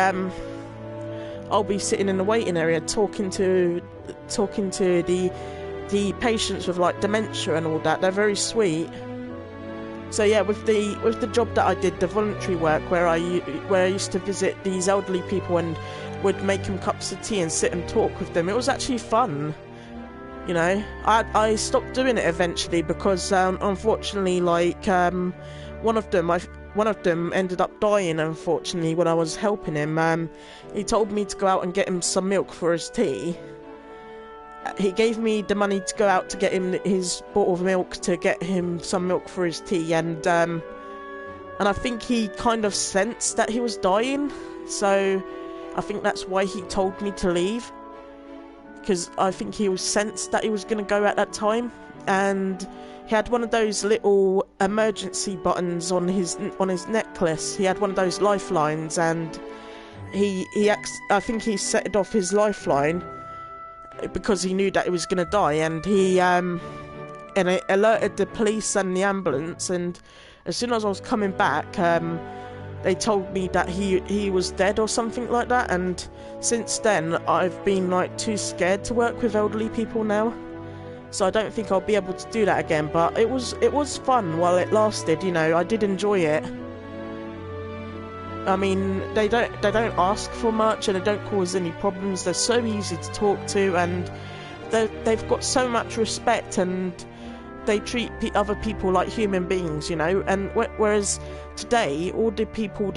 A: sitting in the waiting area talking to the patients with like dementia and all that. They're very sweet. So yeah, with the job that I did, the voluntary work where I used to visit these elderly people and would make them cups of tea and sit and talk with them, it was actually fun. You know, I stopped doing it eventually because unfortunately, like one of them ended up dying, unfortunately, when I was helping him. He told me to go out and get him some milk for his tea, he gave me the money to go out to get him his bottle of milk, to get him some milk for his tea, and I think he kind of sensed that he was dying, so I think that's why he told me to leave, because I think he was sensed that he was going to go at that time. And he had one of those little emergency buttons on his necklace. He had one of those lifelines, and I think he set off his lifeline because he knew that he was going to die, and it alerted the police and the ambulance. And as soon as I was coming back, they told me that he was dead or something like that. And since then, I've been like too scared to work with elderly people now. So I don't think I'll be able to do that again, but it was fun while it lasted, you know. I did enjoy it. I mean, they don't ask for much, and they don't cause any problems. They're so easy to talk to, and they've got so much respect, and they treat other people like human beings, you know. And whereas today, all the people,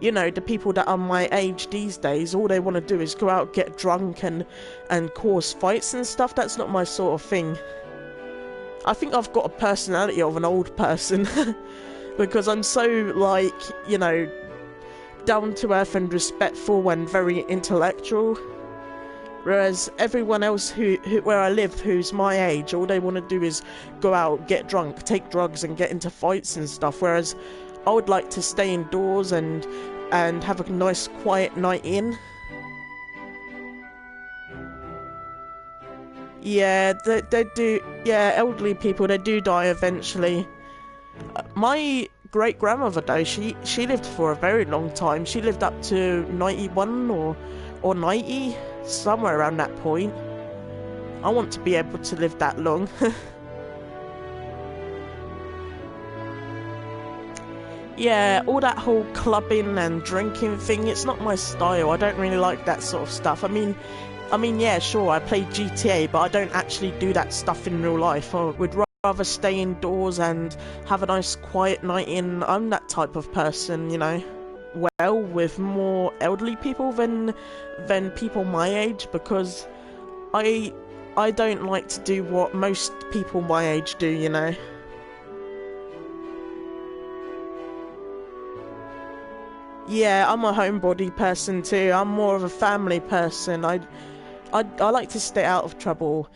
A: you know, the people that are my age these days, all they want to do is go out, get drunk, and cause fights and stuff. That's not my sort of thing. I think I've got a personality of an old person because I'm so, like, you know, down to earth and respectful and very intellectual. Whereas everyone else where I live who's my age, all they want to do is go out, get drunk, take drugs, and get into fights and stuff. Whereas I would like to stay indoors and have a nice quiet night in. Yeah, they do. Yeah, elderly people, they do die eventually. My great grandmother though, she lived for a very long time. She lived up to 91 or 90, somewhere around that point. I want to be able to live that long. Yeah, all that whole clubbing and drinking thing, it's not my style. I don't really like that sort of stuff. I mean, yeah, sure, I play GTA, but I don't actually do that stuff in real life. I would rather stay indoors and have a nice quiet night in. I'm that type of person, you know. Well, with more elderly people than people my age, because I don't like to do what most people my age do, you know. Yeah, I'm a homebody person too. I'm more of a family person. I like to stay out of trouble.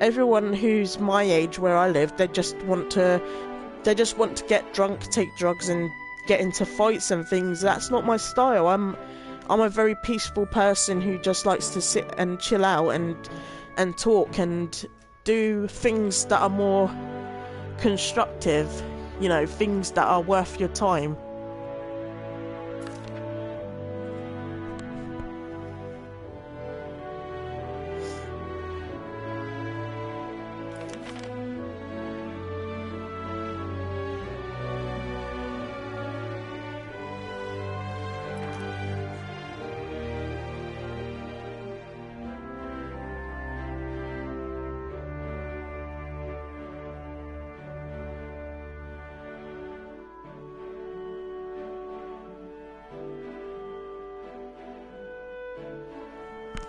A: Everyone who's my age where I live, they just want to get drunk, take drugs, and get into fights and things. That's not my style. I'm a very peaceful person who just likes to sit and chill out and talk and do things that are more constructive, you know, things that are worth your time.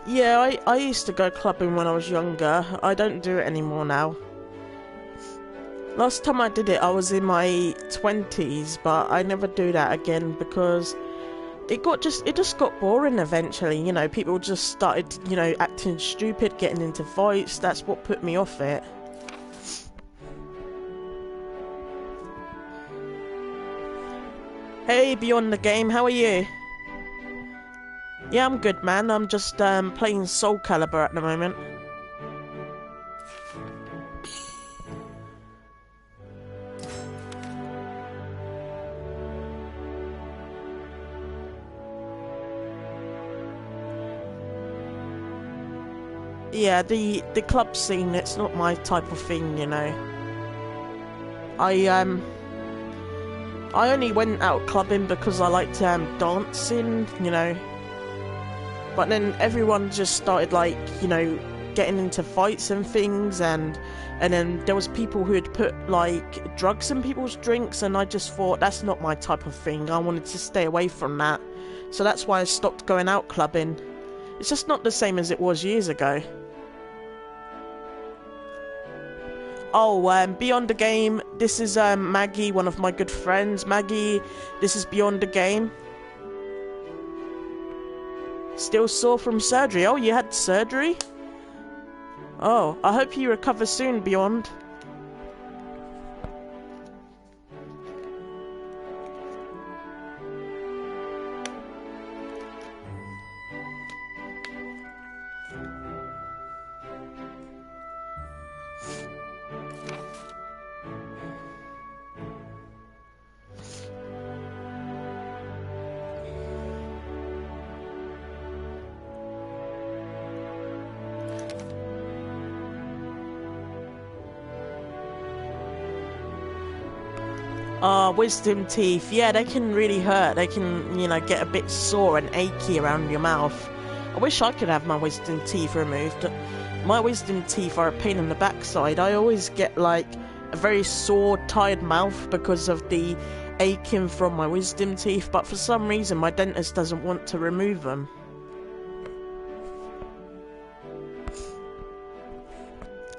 A: Yeah, I used to go clubbing when I was younger. I don't do it anymore now. Last time I did it, I was in my 20s, but I never do that again because it just got boring eventually. You know, people just started, you know, acting stupid, getting into fights. That's what put me off it. Hey, Beyond the Game, how are you? Yeah, I'm good, man. I'm just playing Soul Calibur at the moment. Yeah, the club scene, it's not my type of thing, you know. I only went out clubbing because I liked dancing, you know. But then everyone just started, like, you know, getting into fights and things, and then there was people who had put, like, drugs in people's drinks, and I just thought, that's not my type of thing. I wanted to stay away from that. So that's why I stopped going out clubbing. It's just not the same as it was years ago. Oh, Beyond the Game. This is Maggie, one of my good friends. Maggie, this is Beyond the Game. Still sore from surgery. Oh, you had surgery? Oh, I hope you recover soon, Beyond. Wisdom teeth. Yeah, they can really hurt. They can, you know, get a bit sore and achy around your mouth. I wish I could have my wisdom teeth removed. My wisdom teeth are a pain in the backside. I always get, like, a very sore, tired mouth because of the aching from my wisdom teeth, but for some reason my dentist doesn't want to remove them.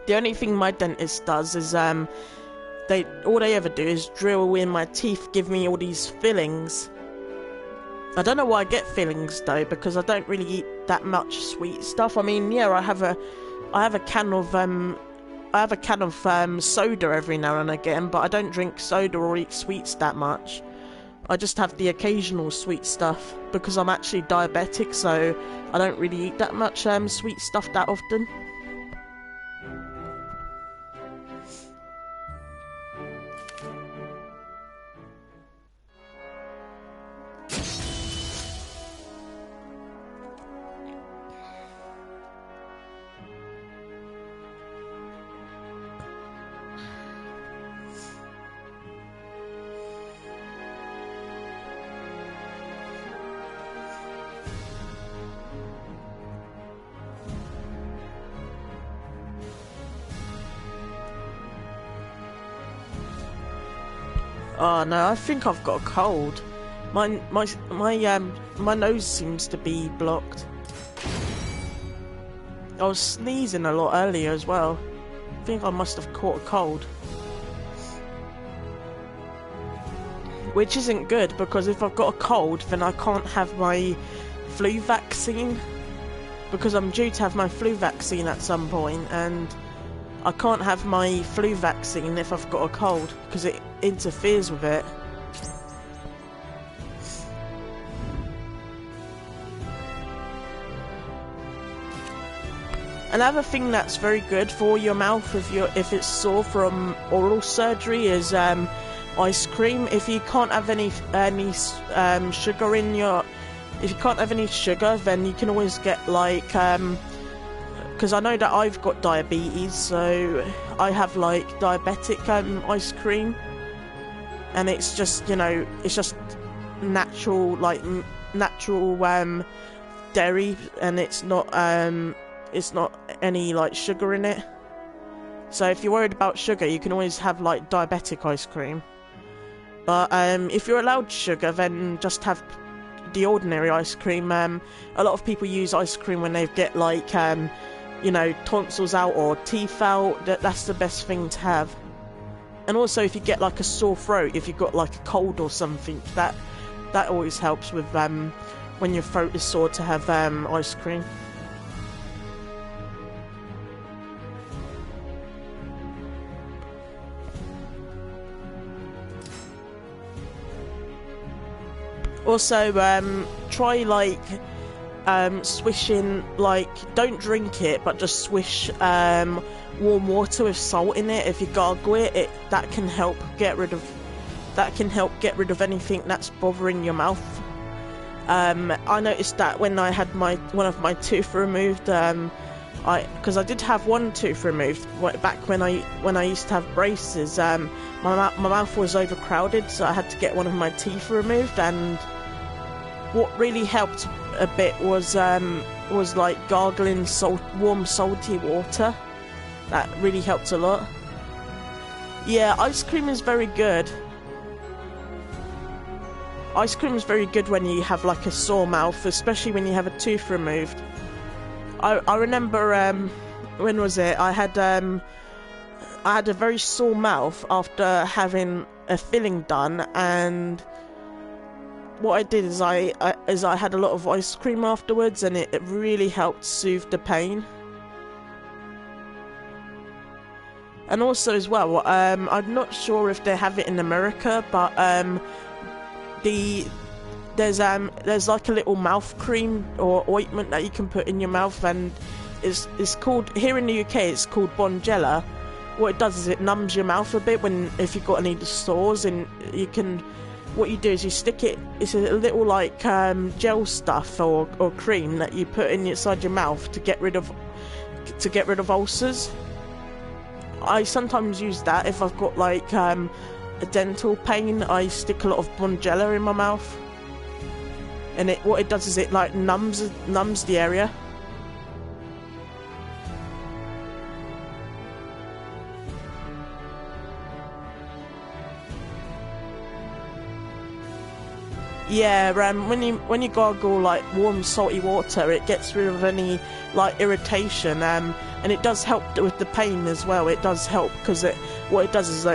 A: The only thing my dentist does is, all they ever do is drill in my teeth, give me all these fillings. I don't know why I get fillings though, because I don't really eat that much sweet stuff. I mean, yeah, I have a can of soda every now and again, but I don't drink soda or eat sweets that much. I just have the occasional sweet stuff because I'm actually diabetic, so I don't really eat that much sweet stuff that often. Oh no, I think I've got a cold. My nose seems to be blocked. I was sneezing a lot earlier as well. I think I must have caught a cold. Which isn't good, because if I've got a cold, then I can't have my flu vaccine. Because I'm due to have my flu vaccine at some point, and I can't have my flu vaccine if I've got a cold, because it interferes with it. Another thing that's very good for your mouth if it's sore from oral surgery is ice cream. If you can't have any sugar in your, if you can't have any sugar, then you can always get like because I know that I've got diabetes, so I have like diabetic ice cream, and it's just, you know, it's just natural, like natural dairy, and it's not any like sugar in it. So if you're worried about sugar, you can always have like diabetic ice cream. But if you're allowed sugar, then just have the ordinary ice cream. A lot of people use ice cream when they get like you know, tonsils out or teeth out. That's the best thing to have. And also if you get like a sore throat, if you've got like a cold or something, that always helps with when your throat is sore, to have ice cream. Also, try like swishing, like, don't drink it, but just swish warm water with salt in it. If you gargle it, that can help get rid of anything that's bothering your mouth. I noticed that when I had one of my tooth removed, because I did have one tooth removed back when I used to have braces. My mouth was overcrowded, so I had to get one of my teeth removed, and what really helped a bit was like gargling warm salty water. That really helped a lot. Yeah, ice cream is very good. Ice cream is very good when you have like a sore mouth, especially when you have a tooth removed. I remember when was it? I had a very sore mouth after having a filling done, and what I did is I had a lot of ice cream afterwards, and it really helped soothe the pain. And also as well, I'm not sure if they have it in America, but there's like a little mouth cream or ointment that you can put in your mouth, and it's called, here in the UK it's called Bonjela. What it does is it numbs your mouth a bit if you've got any sores, and what you do is you stick it, it's a little like gel stuff or cream that you put inside your mouth to get rid of ulcers. I sometimes use that if I've got like a dental pain. I stick a lot of Bonjela in my mouth, and what it does is it like numbs the area. Yeah, when you gargle like warm salty water, it gets rid of any like irritation, and it does help with the pain as well. It does help because what it does is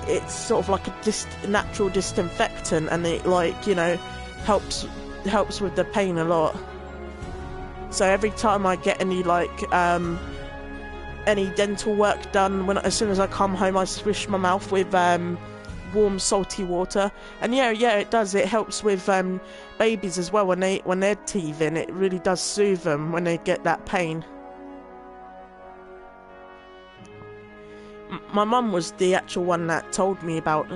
A: it's sort of like a natural disinfectant, and it helps with the pain a lot. So every time I get any any dental work done, as soon as I come home, I swish my mouth with warm salty water, and yeah, it does. It helps with babies as well when they're teething. It really does soothe them when they get that pain. My mum was the actual one that told me about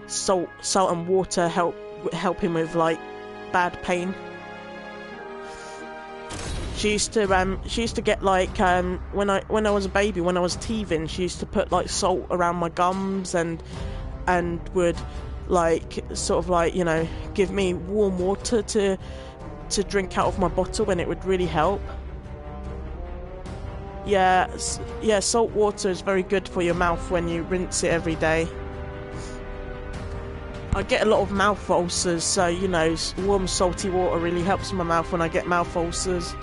A: salt and water helping with like bad pain. She used to get like when I was a baby, when I was teething, she used to put like salt around my gums and would give me warm water to drink out of my bottle, and it would really help. Yeah, salt water is very good for your mouth when you rinse it every day. I get a lot of mouth ulcers, so warm salty water really helps my mouth when I get mouth ulcers.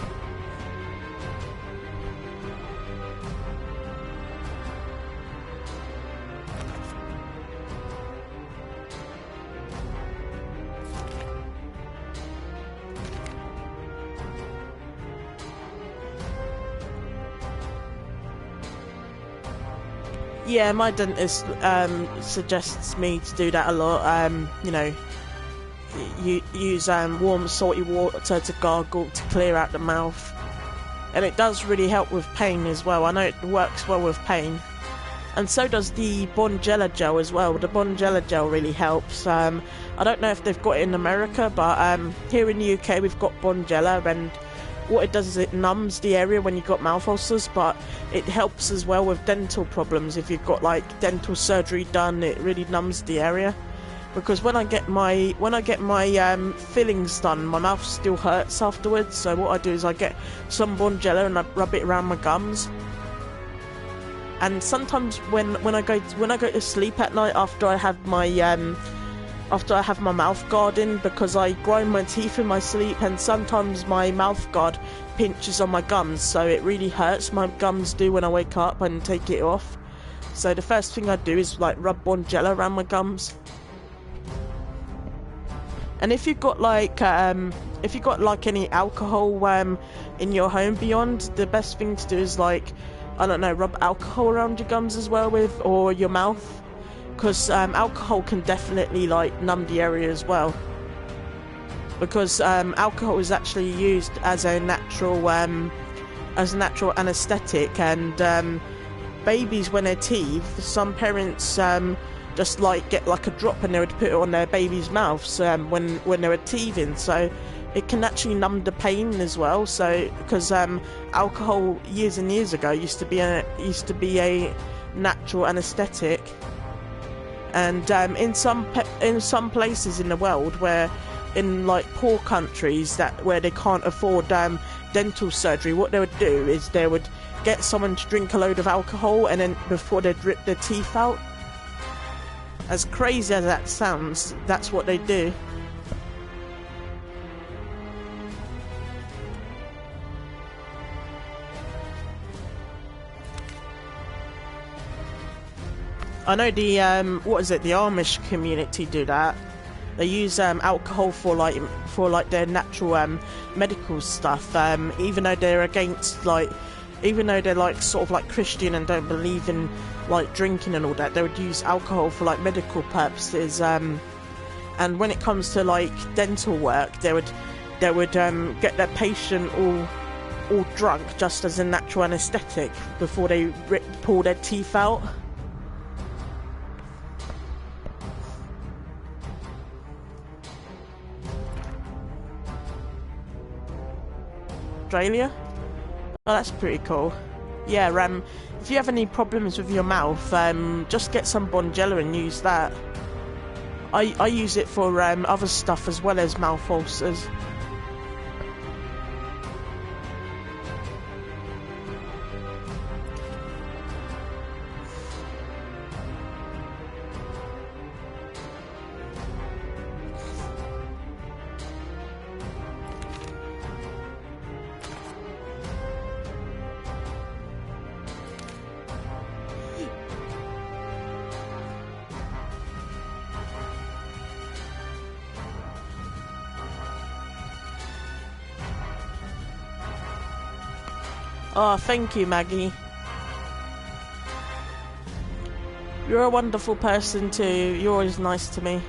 A: Yeah, my dentist suggests me to do that a lot. You use warm salty water to gargle to clear out the mouth, and it does really help with pain as well. I know it works well with pain, and so does the Bonjela gel as well. The Bonjela gel really helps. I don't know if they've got it in America, but here in the UK we've got Bonjela, and what it does is it numbs the area when you've got mouth ulcers, but it helps as well with dental problems. If you've got like dental surgery done, it really numbs the area. Because when I get my fillings done, my mouth still hurts afterwards. So what I do is I get some Bonjela and I rub it around my gums. And sometimes when I go to sleep at night after I have my mouth guard in, because I grind my teeth in my sleep, and sometimes my mouth guard pinches on my gums, so it really hurts. My gums do when I wake up and take it off. So the first thing I do is like rub Bonjela around my gums. And if you've got like any alcohol in your home beyond, the best thing to do is rub alcohol around your gums as well or your mouth. Because alcohol can definitely numb the area as well, because alcohol is actually used as a natural anesthetic, and babies when they're teeth, some parents just get like a drop and they would put it on their baby's mouths when they were teething, so it can actually numb the pain as well. So because alcohol years and years ago used to be a natural anesthetic. And in some places in the world, where in poor countries where they can't afford dental surgery, what they would do is they would get someone to drink a load of alcohol, and then before they'd rip their teeth out. As crazy as that sounds, that's what they do. I know the what is it? The Amish community do that. They use alcohol for like their natural medical stuff. Even though they're against even though they're like sort of like Christian and don't believe in like drinking and all that, they would use alcohol for like medical purposes. And when it comes to like dental work, they would get their patient all drunk just as a natural anaesthetic before they pull their teeth out. Australia? Oh, that's pretty cool. Yeah, if you have any problems with your mouth, just get some Bonjela and use that. I use it for other stuff as well as mouth ulcers. Oh, thank you, Maggie. You're a wonderful person too. You're always nice to me.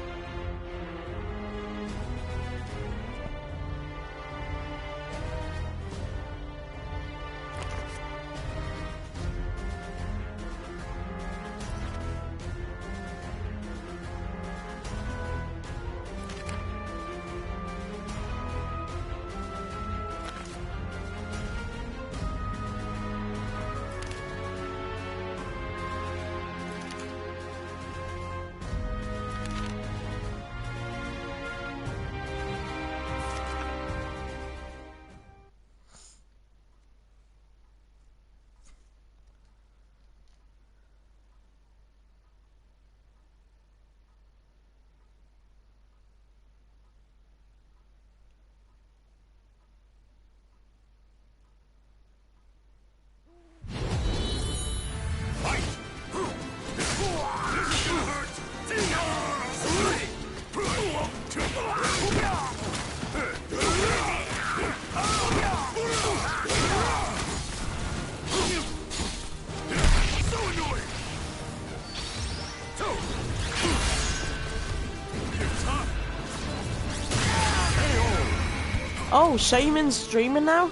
A: Oh, Shaman's streaming now?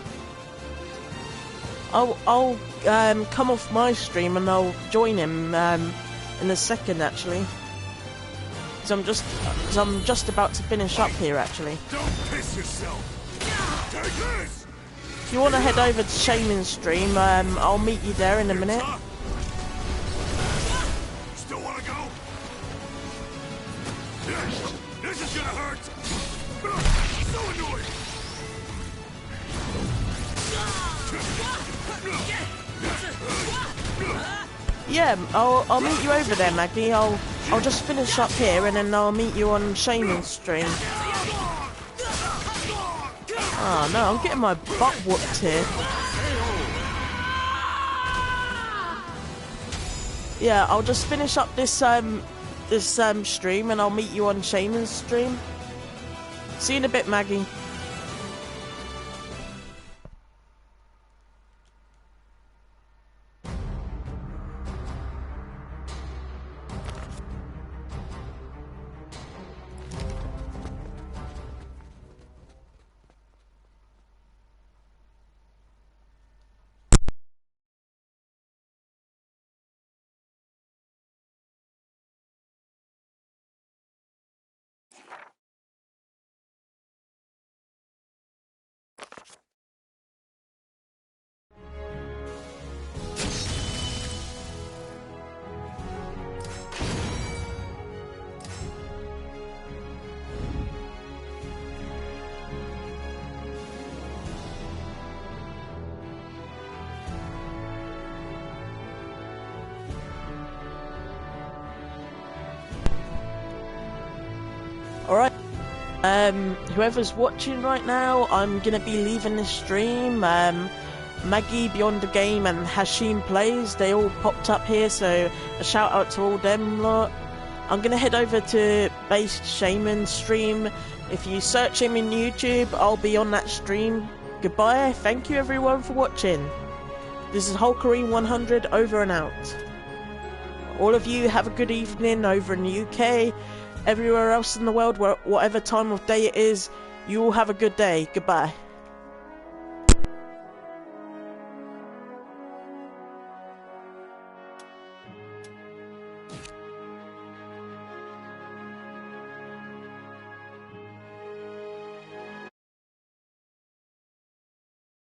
A: I'll come off my stream and I'll join him in a second actually. Cause I'm just about to finish up here actually.
E: Don't piss yourself. Take this.
A: If you want to head over to Shaman's stream, I'll meet you there in a minute.
E: Still want to go? This is gonna hurt. So annoying.
A: Yeah, I'll meet you over there, Maggie. I'll just finish up here and then I'll meet you on Shaman's stream. Oh no, I'm getting my butt whooped here. Yeah, I'll just finish up this stream and I'll meet you on Shaman's stream. See you in a bit, Maggie. Alright, whoever's watching right now, I'm gonna be leaving this stream. Maggie Beyond the Game and Hashim Plays, they all popped up here, so a shout out to all them lot. I'm gonna head over to Based Shaman's stream. If you search him in YouTube, I'll be on that stream. Goodbye, thank you everyone for watching. This is Hulkery 100 over and out. All of you have a good evening over in the UK, everywhere else in the world, whatever time of day it is, you all have a good day. Goodbye.